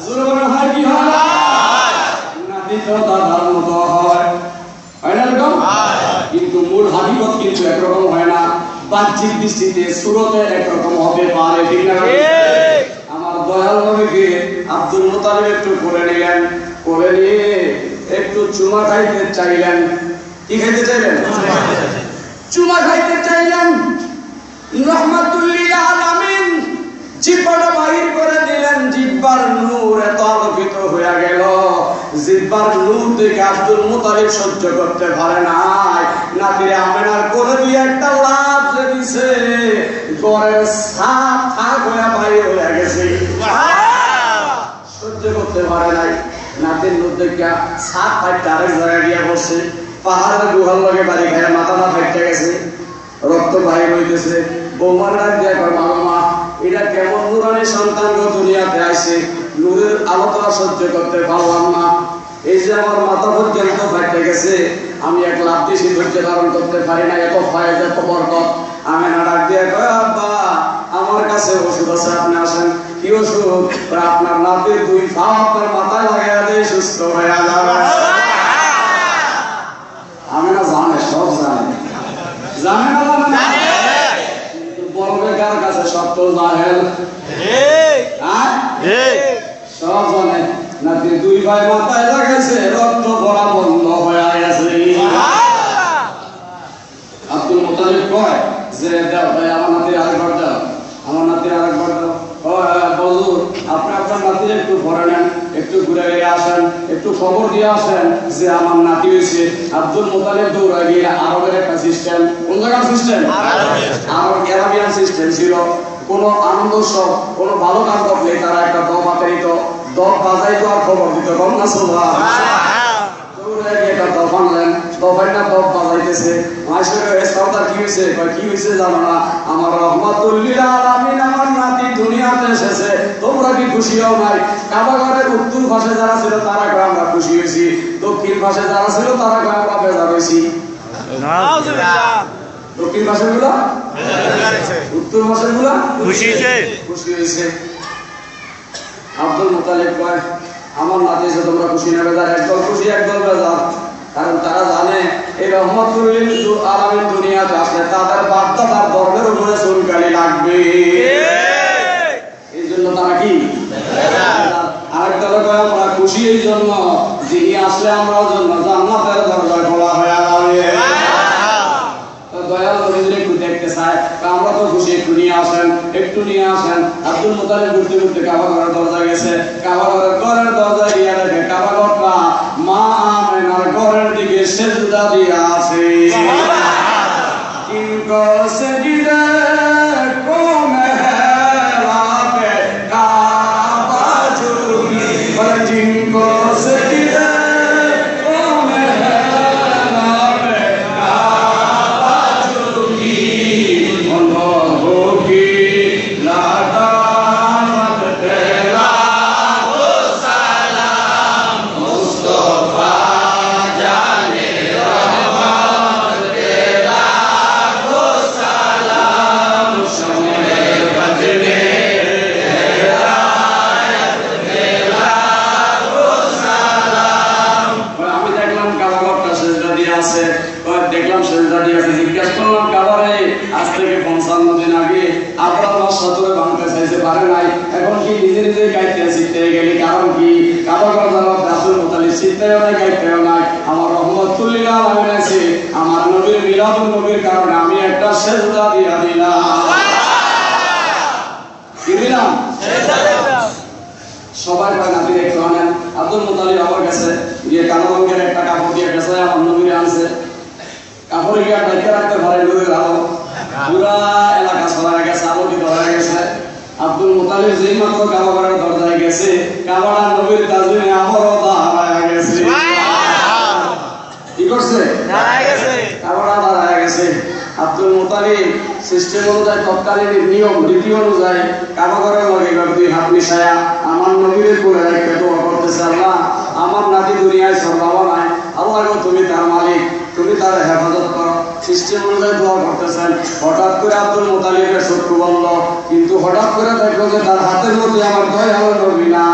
জোরে হয় কি হয় না নাতি তো দাদার মতো হয় না এরকম কিন্তু মূল হাকিকত কিন্তু একরকম হয় না বাহ্যিক দৃষ্টিতে সুরতে একরকম হতে পারে ঠিক না আমার দয়াল নবীকে আব্দুল মুত্তালিব একটু করে নিলেন করে নিয়ে একটু চুমা খাইতে চাইলেন কি খাইতে চাইলেন চুমা খাইতে চাইলেন রহমাতুল লিল আলামিন জিহ্বাটা বাহির করে দিলেন জিহ্বার নূর এত আলোকিত হয়ে গেল জিহ্বার নূর দেখে আব্দুল মুত্তালিব সহ্য করতে পারে নাই নাতিরে আমেনার করে দিয়ে একটা লাফ দিছে ঘরের সাত থাক হয়ে বাইরে হয়ে গেছে সহ্য করতে পারে নাই নাতির নূর দেখে সাত ফাইটটা আরেক জায়গায় গিয়ে বসছে পাহাড়ের গুহার লগে বাড়ি খায় মাথাটা ফাইটে গেছে রক্ত বাহির হইতেছে বৌমার ডাক দিয়া কয় মা এটা কেমন নুরানি সন্তান দুনিয়াতে আসে নূরের আলোচনা সহ্য করতে পারলাম না এই যে আমার মাথা পর্যন্ত ফাইটে গেছে আমি এক লাভ বেশি ধৈর্য ধারণ করতে পারি না এত ফয়েজ এত বরকত আমি না ডাক দিয়া কয় আব্বা আমার কাছে ওষুধ আছে আপনি আসেন কি ওষুধ আপনার নাতির দুই পা আপনার মাথায় লাগাইয়া দিয়ে সুস্থ হয়ে যাবে আমি না জানে সব জানে না বড়বেকার কাছে সব তো জাহেল সব জানে নাকি দুই ভাই মাথায় লাগাইছে রক্ত পড়া বন্ধ হয়ে গেছে আব্দুল মুত্তালিব কয় যে দাও ভাই আমার নাতির আরেকবার দাও আমার নাতির আরেকবার দাও বলুন আপনি আপনার নাতির একটু ভরে নেন একটু ঘুরে আসেন একটু খবর দিয়ে আসেন যে আমার নাতি হয়েছে আব্দুল মুত্তালিব দৌড়া গিয়ে আরবের একটা সিস্টেম কোন জায়গার সিস্টেম আরবিয়ান সিস্টেম ছিল কোন আনন্দ সব কোন ভালো কাজ করলে তারা একটা দল বাজাইতো দল বাজাইতো আর খবর দিত কম না সোভা দৌড়ে গিয়ে একটা দল বানলেন দফাইটা দল বাজাইতেছে কি হয়েছে জানো না আমার রহমাতুল লিল আলামিন আমার নাতি দুনিয়াতে এসেছে তোমরা কি খুশি হও নাই কাবা ঘরের উত্তর পাশে যারা ছিল তারা কয় আমরা খুশি হয়েছি দক্ষিণ পাশে যারা ছিল তারা কয় আমরা বেজার হয়েছি দক্ষিণ পাশের গুলা উত্তর পাশের গুলা খুশি হয়েছে আব্দুল মুত্তালিব কয় আমার নাতি এসে তোমরা খুশি না বেজার একদল খুশি একদল বেজার কারণ তারা জানে এই রহমাতুল লিল আলামিন দুনিয়াতে আসলে তাদের বার্তা তার ধর্মের উপরে চুলকালি লাগবে এই জন্য তারা কি আরেকটা লোক আমরা খুশি এই জন্য যিনি আসলে আমরা জন্য জান্নাতের দরজা খোলা হয়ে যাবে দয়াল নবীর একটু দেখতে চায় আমরা তো খুশি একটু নিয়ে আসেন আব্দুল মুত্তালিব ঘুরতে ঘুরতে কাবা ঘরের দরজা গেছে কাবা ঘরের দরজা গিয়ে দেখে কাবা ঘরটা মা আমেনার ঘরের দিকে সেজদা দিয়ে আছে কিন্তু जिनको सजदे को महराबे काबा झूमी और जिनको सजदे को महराबे काबा झूमी अल्लाह की लादात तेरा हो सलाम मुस्तफा जाने रहमत तेरा हो सलाम शमे बदले हिदायत तेरा हो सलाम। আমি দেখলাম কাবাঘরটা সেজদা দিয়ে আছে, দেখলাম সেজদা দিয়ে আছে, জিজ্ঞাসা করলাম কাবারে আজ থেকে 55 দিন আগে আপনার আমার সতরে ভাঙতে চাইতে পারে নাই, এখন কি নিজে নিজে গাইতে শিখতে গেলি, কারণ কি কাবাঘর জানাব রাসূল মুতালিব শিখতেও নাই গাইতেও নাই, আমার রহমতুল্লিল আলামিন আছে, আমার নবীর মিলাদুন নবীর কারণে আমি একটা সেজদা দিয়া দিলাম। কি দিলাম? সেজদা দিলাম। সবাই কয় নাতি একটু আনেন। আব্দুল মুতালিব আমার কাছে গিয়ে কালো রঙের একটা কাপড় দিয়ে গেছে, আমার নবীর আনছে, কাপড়ে গিয়ে ঢেকে রাখতে পারে নবীর আলো, পুরা এলাকা ছড়ায় গেছে, আলোকিত হয়ে গেছে। আব্দুল মুতালিব যেই মাত্র কাবাঘরের দরজায় গেছে, কাবাটা নবীর তাজবিনে আবারও দাঁড়ায় গেছে। কি করছে? দাঁড়ায় গেছে, কাবাটা দাঁড়ায় গেছে। আব্দুল মুতালিব সিস্টেম অনুযায়ী তৎকালীন নিয়ম রীতি অনুযায়ী কাবাঘরের লগে দুই হাত মিশায়া আমার নবীর কোলে রেখে দোয়া করতেছে, আল্লাহ আমার নাতি দুনিয়ায় সর্বাবা নাই, আল্লাহ গো তুমি তার মালিক, তুমি তার হেফাজত করো। সিস্টেম অনুযায়ী দোয়া করতেছেন। হঠাৎ করে আব্দুল মুতালিবের চক্ষু বন্ধ, কিন্তু হঠাৎ করে দেখলো যে তার হাতের মধ্যে আমার দয়াল নবী না।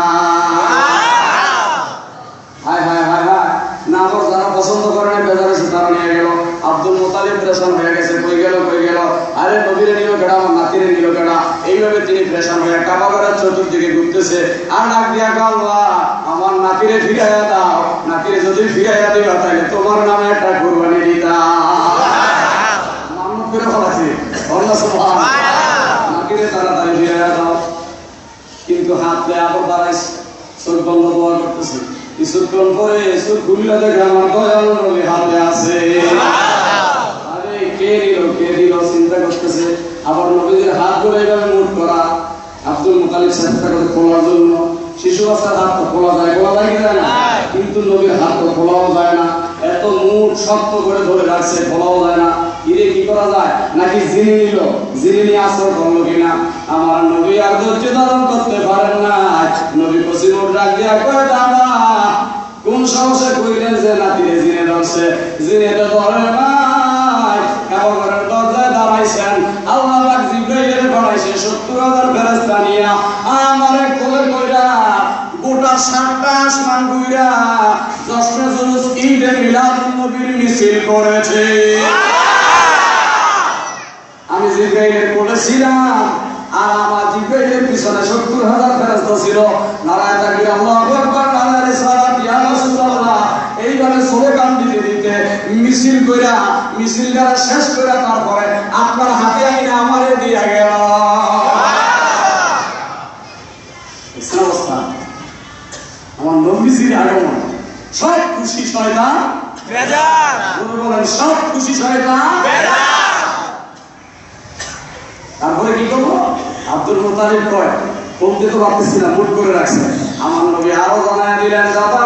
হায় হায় হায় হায়, না আমার যারা পছন্দ করে না বেজারে সে তারা নিয়ে গেল। আব্দুল মুতালিব প্রেশান হয়ে গেছে, কই গেল কই গেল, আরে নবীরে নিল কেডা, আমার নাতিরে নিল কেডা, এইভাবে তিনি প্রেশান হয়ে কাবাঘরের চতুর্দিকে ঘুরতেছে আর ডাক দিয়া আল্লাহ আমার নাতিরে ফিরাইয়া দাও, নাতিরে যদি ফিরাইয়া দিবা তাহলে তোমার নামে একটা কুরবানি দিতাম। মান্য করে ফেলাছি, আল্লাহ সুবহানাল্লাহ, নাতিরে তাড়াতাড়ি ফিরাইয়া দাও। কিন্তু হাত দিয়ে আবার দাঁড়াইছে, চোখ বন্ধ দোয়া করতেছে। কিছুক্ষণ পরে চোখ খুললে দেখে আমার দয়াল নবী হাতে আছে। আরে কে দিল চিন্তা করতেছে। আবার নবীদের হাত ধরে এইভাবে মুঠ করা, আব্দুল মুতালিব চেষ্টা করে খোলার জন্য। শিশু বাচ্চার হাত তো খোলা যায় কি যায় না, কিন্তু নবীর হাত তো খোলাও যায় না, এত মুঠ শক্ত করে ধরে রাখছে, খোলাও যায় না। ইরে কি করা যায়, নাকি জিনে নিল, জিনে নিয়ে আসর করলো কিনা। আমার নবী আর ধৈর্য ধারণ করতে পারেন না, নবী পশ্চিম ডাক দিয়া কয় দাদা কোন সাহসে কইলেন যে নাতিরে জিনে ধরছে, জিনে তো ধরে নাই, কাবাঘরের দরজায় দাঁড়াইছেন, আল্লাহ পাক জিবরাইলের পাঠাইছে 70,000 ফেরেশতা নিয়া আমারে কোলে কইরা গোটা 7টা আসমান ঘুইরা জশ্নে জুলুস ঈদে মিলাদুন নবীর মিছিল করেছে। আমি জিবরাইলের কোলে ছিলাম আর আমার জিবরাইলের পিছনে 70,000 ফেরেশতা ছিল। নারায়ে তাকবীর, আল্লাহু আকবার, নারায়ে রিসালাত, ইয়া রাসূলুল্লাহ, এইভাবে স্লোগান দিতে দিতে মিছিল কইরা মিছিলটা শেষ কইরা তারপরে আপনার হাতে আইনা আমারে দিয়া গেল। আমার নবীজির আগমন সব খুশি শয়তান বেজার, বলেন সব খুশি শয়তান বেজার। তারপরে কি করবো? আব্দুল মুতালিব কয় বলতে তো পারতেছিলাম, মুট করে রাখছে। আমার নবী আরো জানায় দিলেন, দাদা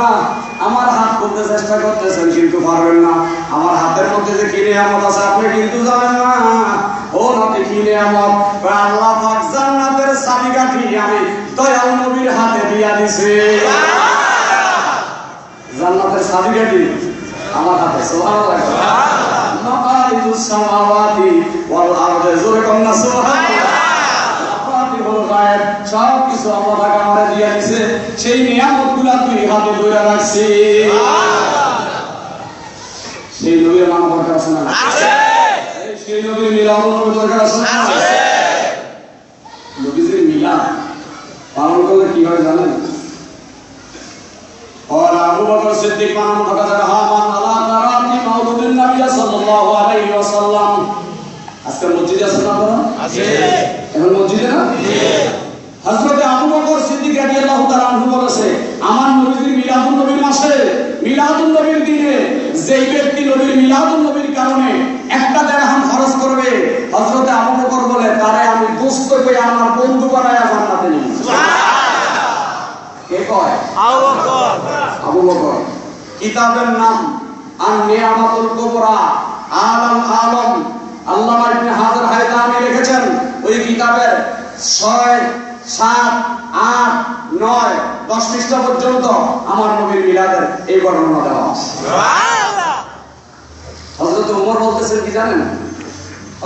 আমার হাত খুলতে চেষ্টা করতেছেন কিন্তু পারবেন না, আমার হাতের মধ্যে যে কি নিয়ামত আছে আপনি কিন্তু জানেন না। ও নাতি কি নিয়ামত? আল্লাহ পাক জান্নাতের চাবিকাঠি আমি দয়াল নবীর হাতে দিয়া দিছে। জান্নাতের চাবিকাঠি আমার হাতে, সুবহানাল্লাহ, মাকারিদুস সামাওয়াতি ওয়াল আরদি, জোরে কন্না সুবহানাল্লাহ। সব কিছু আল্লাহ পাক আমারে দিয়া দিছে, সেই নিয়ামতগুলো তুই হাতে ধরে রাখছিস। সেই নবীর নাম দরকার আছে না? আছে। সেই নবীর মিলাদ দরকার আছে না? আছে। নবীর মিলাদ পালন করলে কি হয় জানেন? और अबू बकर सिद्दीक मानम भगत हामान अला कराती मौलुदुन नबी सल्लल्लाहु अलैहि वसल्लम। আজকে মসজিদে আছে না আপনারা? আছে। এখন মসজিদে না? জি। হযরত আবু বকর সিদ্দিক রাদিয়াল্লাহু তাআলা আনহু বলেছে, আমার নবীর মিলাদুন নবীর মাসে মিলাদুন নবীর দিনে যেই ব্যক্তি নবীর মিলাদুন নবীর কারণে একটা দিরহাম খরচ করবে বকর। কিতাবের নাম আন-নিয়ামাতুল কুবরা আলম আলম, আল্লামা ইবনে হাজার হায়দামি লিখেছেন। ওই কিতাবের 6, 7, 8, 9, 10 পৃষ্ঠা পর্যন্ত আমার নবীর মিলাদের এই বর্ণনা দেওয়া আছে। সুবহানাল্লাহ। হযরত ওমর বলতেছেন কি জানেন?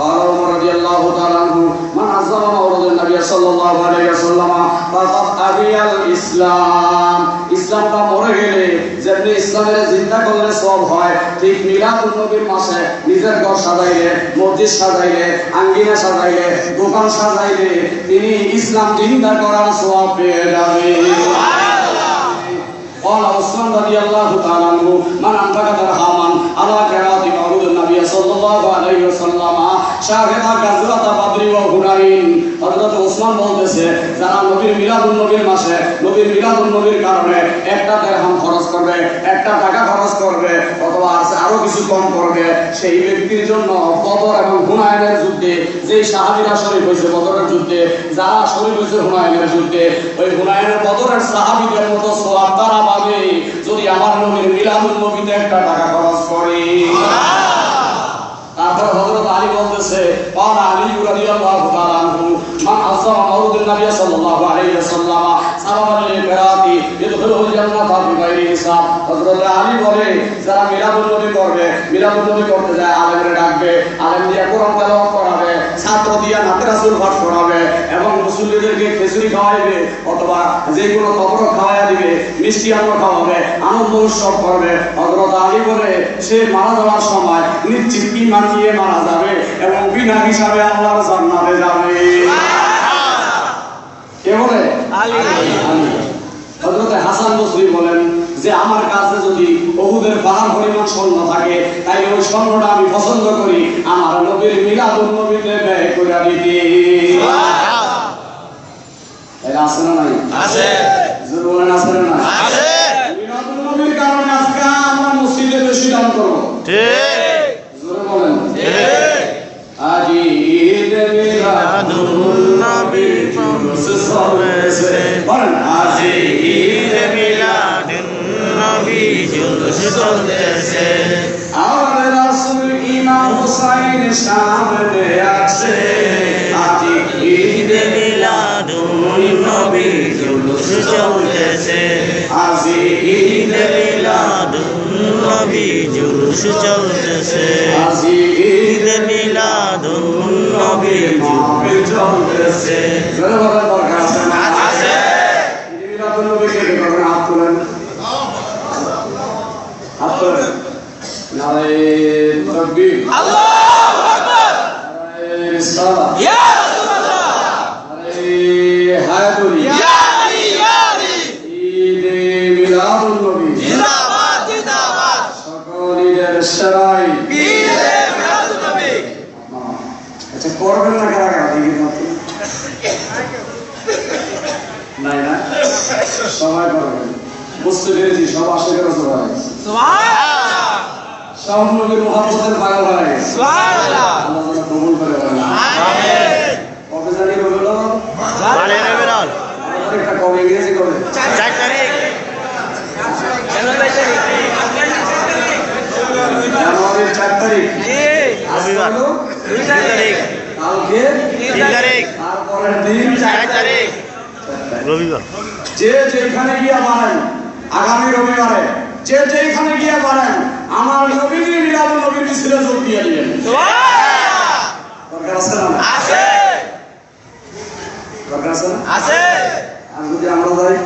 ওমর রাদিয়াল্লাহু তাআলা আনহু মান আযযামা মাওলিদুন নবী সাল্লাল্লাহু আলাইহি ওয়াসাল্লাম ফাকাদ আবিয়াল ইসলাম। ইসলামটা মরে গেলে যেমনি ইসলামের জিন্দা করলে সব হয়, ঠিক মিলাদুন নবীর মাসে নিজের ঘর সাজাইলে, মসজিদ সাজাইলে, আঙ্গিনা সাজাইলে, দোকান সাজাইলে তিনি ইসলাম জিন্দা করার সওয়াব পেয়ে যাবেন। قال عثمان رضي الله تعالى عنه من انفق درهما على قراءة مولود النبي صلى الله عليه وسلم شاهد غزوة بدر وحنين। হযরত ওসমান বলতেছে, যারা নবীর মিলাদুন নবীর মাসে নবীর মিলাদুন নবীর কারণে একটা দিরহাম খরচ করবে, একটা টাকা খরচ করবে, অথবা আরো কিছু কম করবে, সেই ব্যক্তির জন্য বদর এবং হুনাইনের যুদ্ধে যে সাহাবীরা শরীক হয়েছে বদরের যুদ্ধে, যারা শরীক হয়েছে হুনাইনের যুদ্ধে, ওই হুনাইনের বদরের সাহাবীদের মতো সওয়াব তারা পাবে যদি আমার নবীর মিলাদুন নবীতে একটা টাকা খরচ করে। তারপর হযরত আলী বলতেছে, قال علي رضي الله تعالى عنه من عظم مولد النبي صلى الله عليه وسلم سببا للقراءة يدخله الجنة بغير حساب। হযরত আলী বলে, যারা মিলাদুন নবী করবে, মিলাদুন নবী করতে যায়, আলেমরে ডাকবে, আলেম দিয়ে কোরআন তেলাওয়াত করাবে, ছাত্র দিয়ে নাতে রাসূল পাঠ করাবে এবং মুসল্লিদেরকে খিচুড়ি খাওয়াইবে, অথবা যে কোনো তবরক খাওয়াইয়া দিবে, মিষ্টি আন্ন খাওয়াবে, আনন্দ উৎসব করবে। হযরত আলী বলে, সে মারা যাওয়ার সময় নিশ্চিত ঈমান নিয়ে মারা যাবে এবং বিনা হিসাবে আল্লাহর জান্নাতে যাবে। কে বলে? আলী। হযরত হাসান বসরি বলেন যে, আমার কাছে যদি উহুদের পাহাড় পরিমাণ স্বর্ণ থাকে, তাই ওই স্বর্ণটা আমি পছন্দ করি আমার নবীর মিলাদুন নবীতে ব্যয় করে দিতে। এর আছে না নাই? আছে। জোরে বলেন আছে না নাই? আছে। মিলাদুন নবীর কারণে আজকে আমরা মসজিদে বেশি দান করব। ঠিক। জোরে বলেন। ঠিক। আজি ঈদ মিলাদুন নবী জুলুস চলতেছে। বলেন, আজি ঈদ মিলাদুন নবী জুলুস চলতেছে। আমার রাসূল ইমাম হুসাইন সামনে আছে। আজি ঈদ মিলাদুন নবী জুলুস চলতেছে। আজি ঈদ মিলাদুন নবী জুলুস চলতেছে। আজি ঈদ মিলাদুন নবী মাহফিল চলতেছে। জোরে বলেন, দরকার আছে না? আছে। ঈদ মিলাদুন নবী কে কে করবেন? হাত তুলেন, হাত তুলেন। নারে তাকবীর, আল্লাহু আকবার, নারে রিসালাত, ইয়া রাসূলুল্লাহ, নারে হায়দুরি, ইয়া আলী, ইয়া আলী। ঈদ মিলাদুন নবী জিন্দাবাদ, জিন্দাবাদ। সকল ঈদের সেরাই ঈদ মিলাদুন নবী। আচ্ছা, করবেন না কারা কারা? দেখি নাই না, সবাই করবেন। বুঝতে পেরেছি, সব আশীর্বাদ সবাই। সুবহানাল্লাহ। সব নবীর মুহাব্বতের পাগল হয়ে গেছে। সুবহানাল্লাহ। আল্লাহ যেন কবুল করে বলেন আমিন। কবে জানি রবিউল আউয়াল? মানে রবিউল আউয়াল। একটা কবে ইংরেজি কবে? 4 তারিখ। কেন 4 তারিখ? জানুয়ারির 4 তারিখ। জি। রবিবার 2 তারিখ। কালকে 3 তারিখ। তারপরের দিন 4 তারিখ। রবিবার। যে যেখানে গিয়া পারেন আগামী রবিবারে, যে যেখানে গিয়া পারেন আমার নবীর মিলাদুন নবীর মিছিলে যোগ দিয়ে দিবেন। সুবহানাল্লাহ। দরকার আছে না? আছে। দরকার আছে না? আছে। আর যদি আমরা যাই,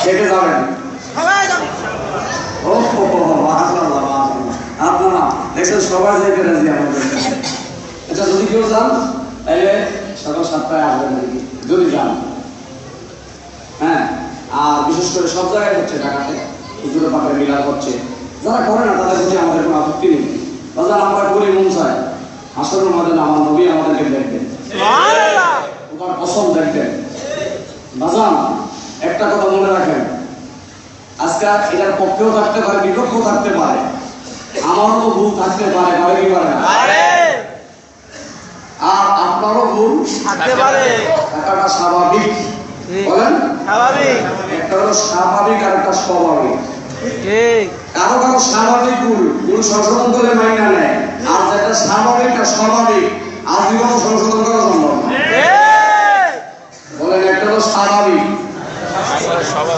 কে কে যাবেন? সবাই যাবেন। ও মাশাআল্লাহ, মাশাআল্লাহ। আপনারা দেখছেন সবাই যাইতে রাজি আমাদের। আচ্ছা, যদি কেউ যান তাহলে সকাল 7টায় আসবেন নাকি? যদি যান, হ্যাঁ। আর বিশেষ করে সব জায়গায় হচ্ছে, ঢাকাতে হুজুরের পাখের মিলাদ হচ্ছে। যারা করে না তাদের প্রতি আমাদের কোনো আপত্তি নেই। বাজার আমরা করি, মন চায় আসরের ময়দানে আমার নবী আমাদেরকে দেখবেন, ওনার পছন্দ দেখবেন। বাজান, একটা কথা মনে রাখেন, আজকে এটার পক্ষেও থাকতে পারে, বিপক্ষেও থাকতে পারে, আমারও তো ভুল থাকতে পারে, পারে কি পারে না? আর আপনারও ভুল থাকতে পারে, থাকাটা স্বাভাবিক। বলেন স্বাভাবিক একটা হলো স্বাভাবিক আর একটা স্বাভাবিক। ঠিক কারো কারো স্বাভাবিক ভুল সংশোধন করে মাইনা নেয়, আর যেটা স্বাভাবিক আর স্বাভাবিক আজীবন সংশোধন করা সম্ভব না। বলেন একটা হলো স্বাভাবিক,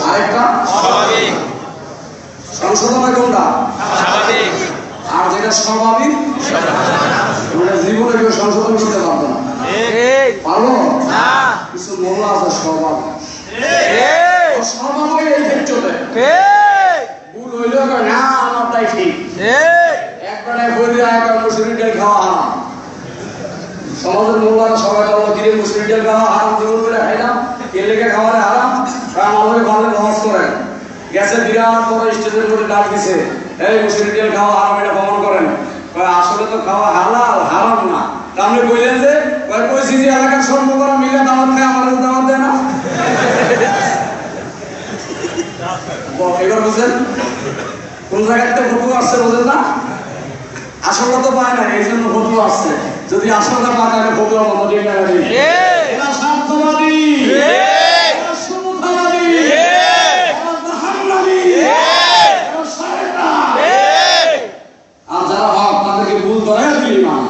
আরেকটা স্বাভাবিক সংশোধন কোনটা? স্বাভাবিক আর যেটা স্বাভাবিক ওটা জীবনে কেউ সংশোধন করতে পারবে না। ঠিক পারবো না কিছু মোল্লা আছে স্বভাব, ঠিক স্বভাবে এই ক্ষেত্রে ঠিক ভুল হইলেও কয় না আমারটাই ঠিক। ঠিক একবারে বলি একবার মুসুরির ডাল খাওয়া হারাম। সমাজের মোল্লারা সবাই বললো কিরে মুসুরির ডাল খাওয়া হারাম, জীবন করে খাইলাম এর লেগে খাওয়ারে হারাম। কারণ আমাকে ভালো নামাজ করেন, গেছে বিরাট বড় স্টেজের মধ্যে ডাক দিছে, এই মুসুরির ডাল খাওয়া হারাম, এটা প্রমাণ করেন। আসলে তো খাওয়া হালাল, হারাম না। আপনি কইলেন যে কইছি যে এলাকার সর্বকরা মিলে দাওয়াত খায়, আমাদের দাওয়াত দেয় না। এবার বুঝলেন কোন জায়গাতে ফটো আসছে, বোঝেন না? আসলে তো পায় না, এই জন্য ফটো আসছে। যদি আসলটা পায় তাহলে ফটো বন্ধ দিয়ে গেল। এরা স্বার্থবাদী, এরা সমতাবাদী, এরা জাহান্নামী, এরা শয়তান। আর যারা হক তাদেরকে ভুল ধরে কি মানে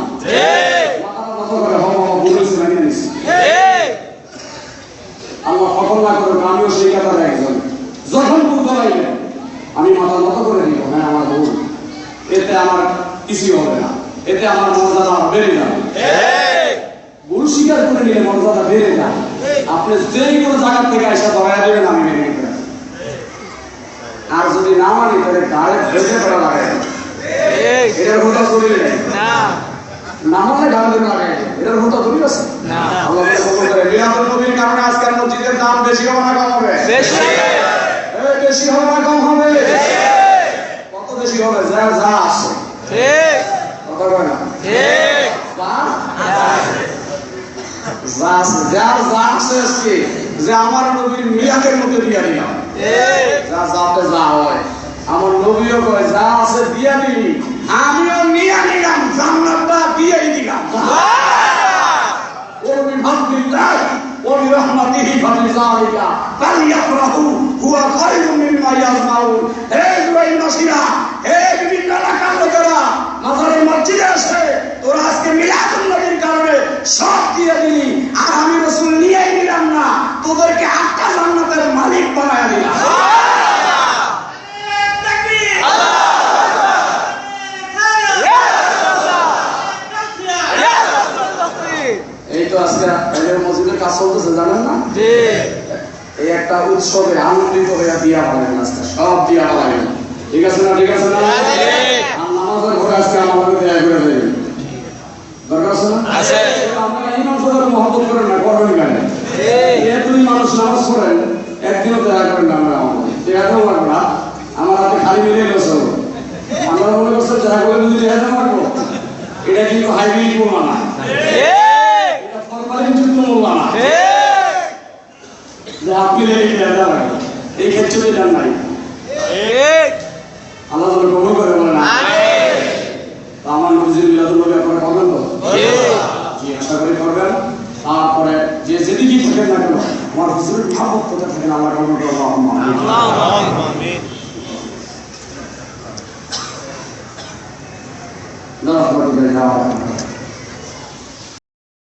মাথাটা নত করে হক ভুল হয়েছে নাকি নিস। আল্লাহ সকল না করবে, আমিও সেই কাতারে একজন। যখন ভুল ধরাইবেন আমি মাথা নত করে দিব, হ্যাঁ আমার ভুল, এতে আমার কিছুই হবে না, এতে আমার মর্যাদা বেড়ে যাবে। ভুল স্বীকার করে নিলে মর্যাদা বেড়ে যায়। আপনি যেই কোনো জায়গা থেকে এসে ধরাই দেবেন আমি মেনে নিতে, আর যদি না মানি তাহলে গাড়ি ভেজে ফেলা লাগে। এটার কথা করিলে না না মানলে গাড়ি ধরে লাগে, এটার কথা করি আছে না আল্লাহ কবুল করে। মিলাদুল নবীর কারণে আজকাল মসজিদের দাম বেশি হবে না কম হবে? বেশি বেশি হবে না কম হবে? কত বেশি হবে? যা যা আছে ঠিক কথা কয় না, ঠিক যা যা আছে, যার যা আছে আজকে যে আমার নবীর মিলাদের মধ্যে দিয়া দিলাম, ঠিক যা যাতে যা হয়। আমার নবীও কয় যা আছে দিয়া দিলি, আমিও নিয়ে নিলাম, জান্নাতটা দিয়েই দিলাম। وبفضل وبرحمته فبذلك فليفرحوا هو خير مما يجمعون। এই দুই নসিরা, এই বিভিন্ন এলাকার লোকেরা মাজারের মসজিদে আসে, তোরা আজকে মিলাদুন নবীর কারণে সব দিয়ে দিলি, আর আমি রাসূল নিয়েই নিলাম না, তোদেরকে 8টা জান্নাতের মালিক বানায় দিলাম। এই তো আজকে মসজিদের কাজ চলতেছে, জানেন না? এই একটা উৎসবে আনন্দিত হয়ে দিয়া পাবেন, আজকে সব দিয়া পাবেন। ঠিক আছে না? ঠিক আছে না? আর নামাজের ঘরে আজকে আমাদের দেয়া করে দেবেন, দরকার আছে না? আপনারা ইমাম সাহেবের মহব্বত করেন না, করবেন কেন? দুই মানুষ নামাজ পড়েন, একদিনও দেয়া করেন না। আমরা আমাদের দেয়াটাও লাগবে না, আমার হাতে খালি মিলিয়ে গেছে। আমরা মনে করছি দেখা করে যদি দেয়াটা মারবো, এটা কিন্তু হাইব্রিড বলবা না, আপনি এই ক্ষেত্রে যান নাই। আল্লাহ কবুল করে বলেন আমার নবীর মিলাদুল নবী আপনারা করবেন তো? জি, আশা করি করবেন। তারপরে যে যেদিকে থাকেন না কেন আমার হুজুরের মহব্বত করতে থাকেন, আল্লাহ কবুল করে। আল্লাহুম্মা আমিন।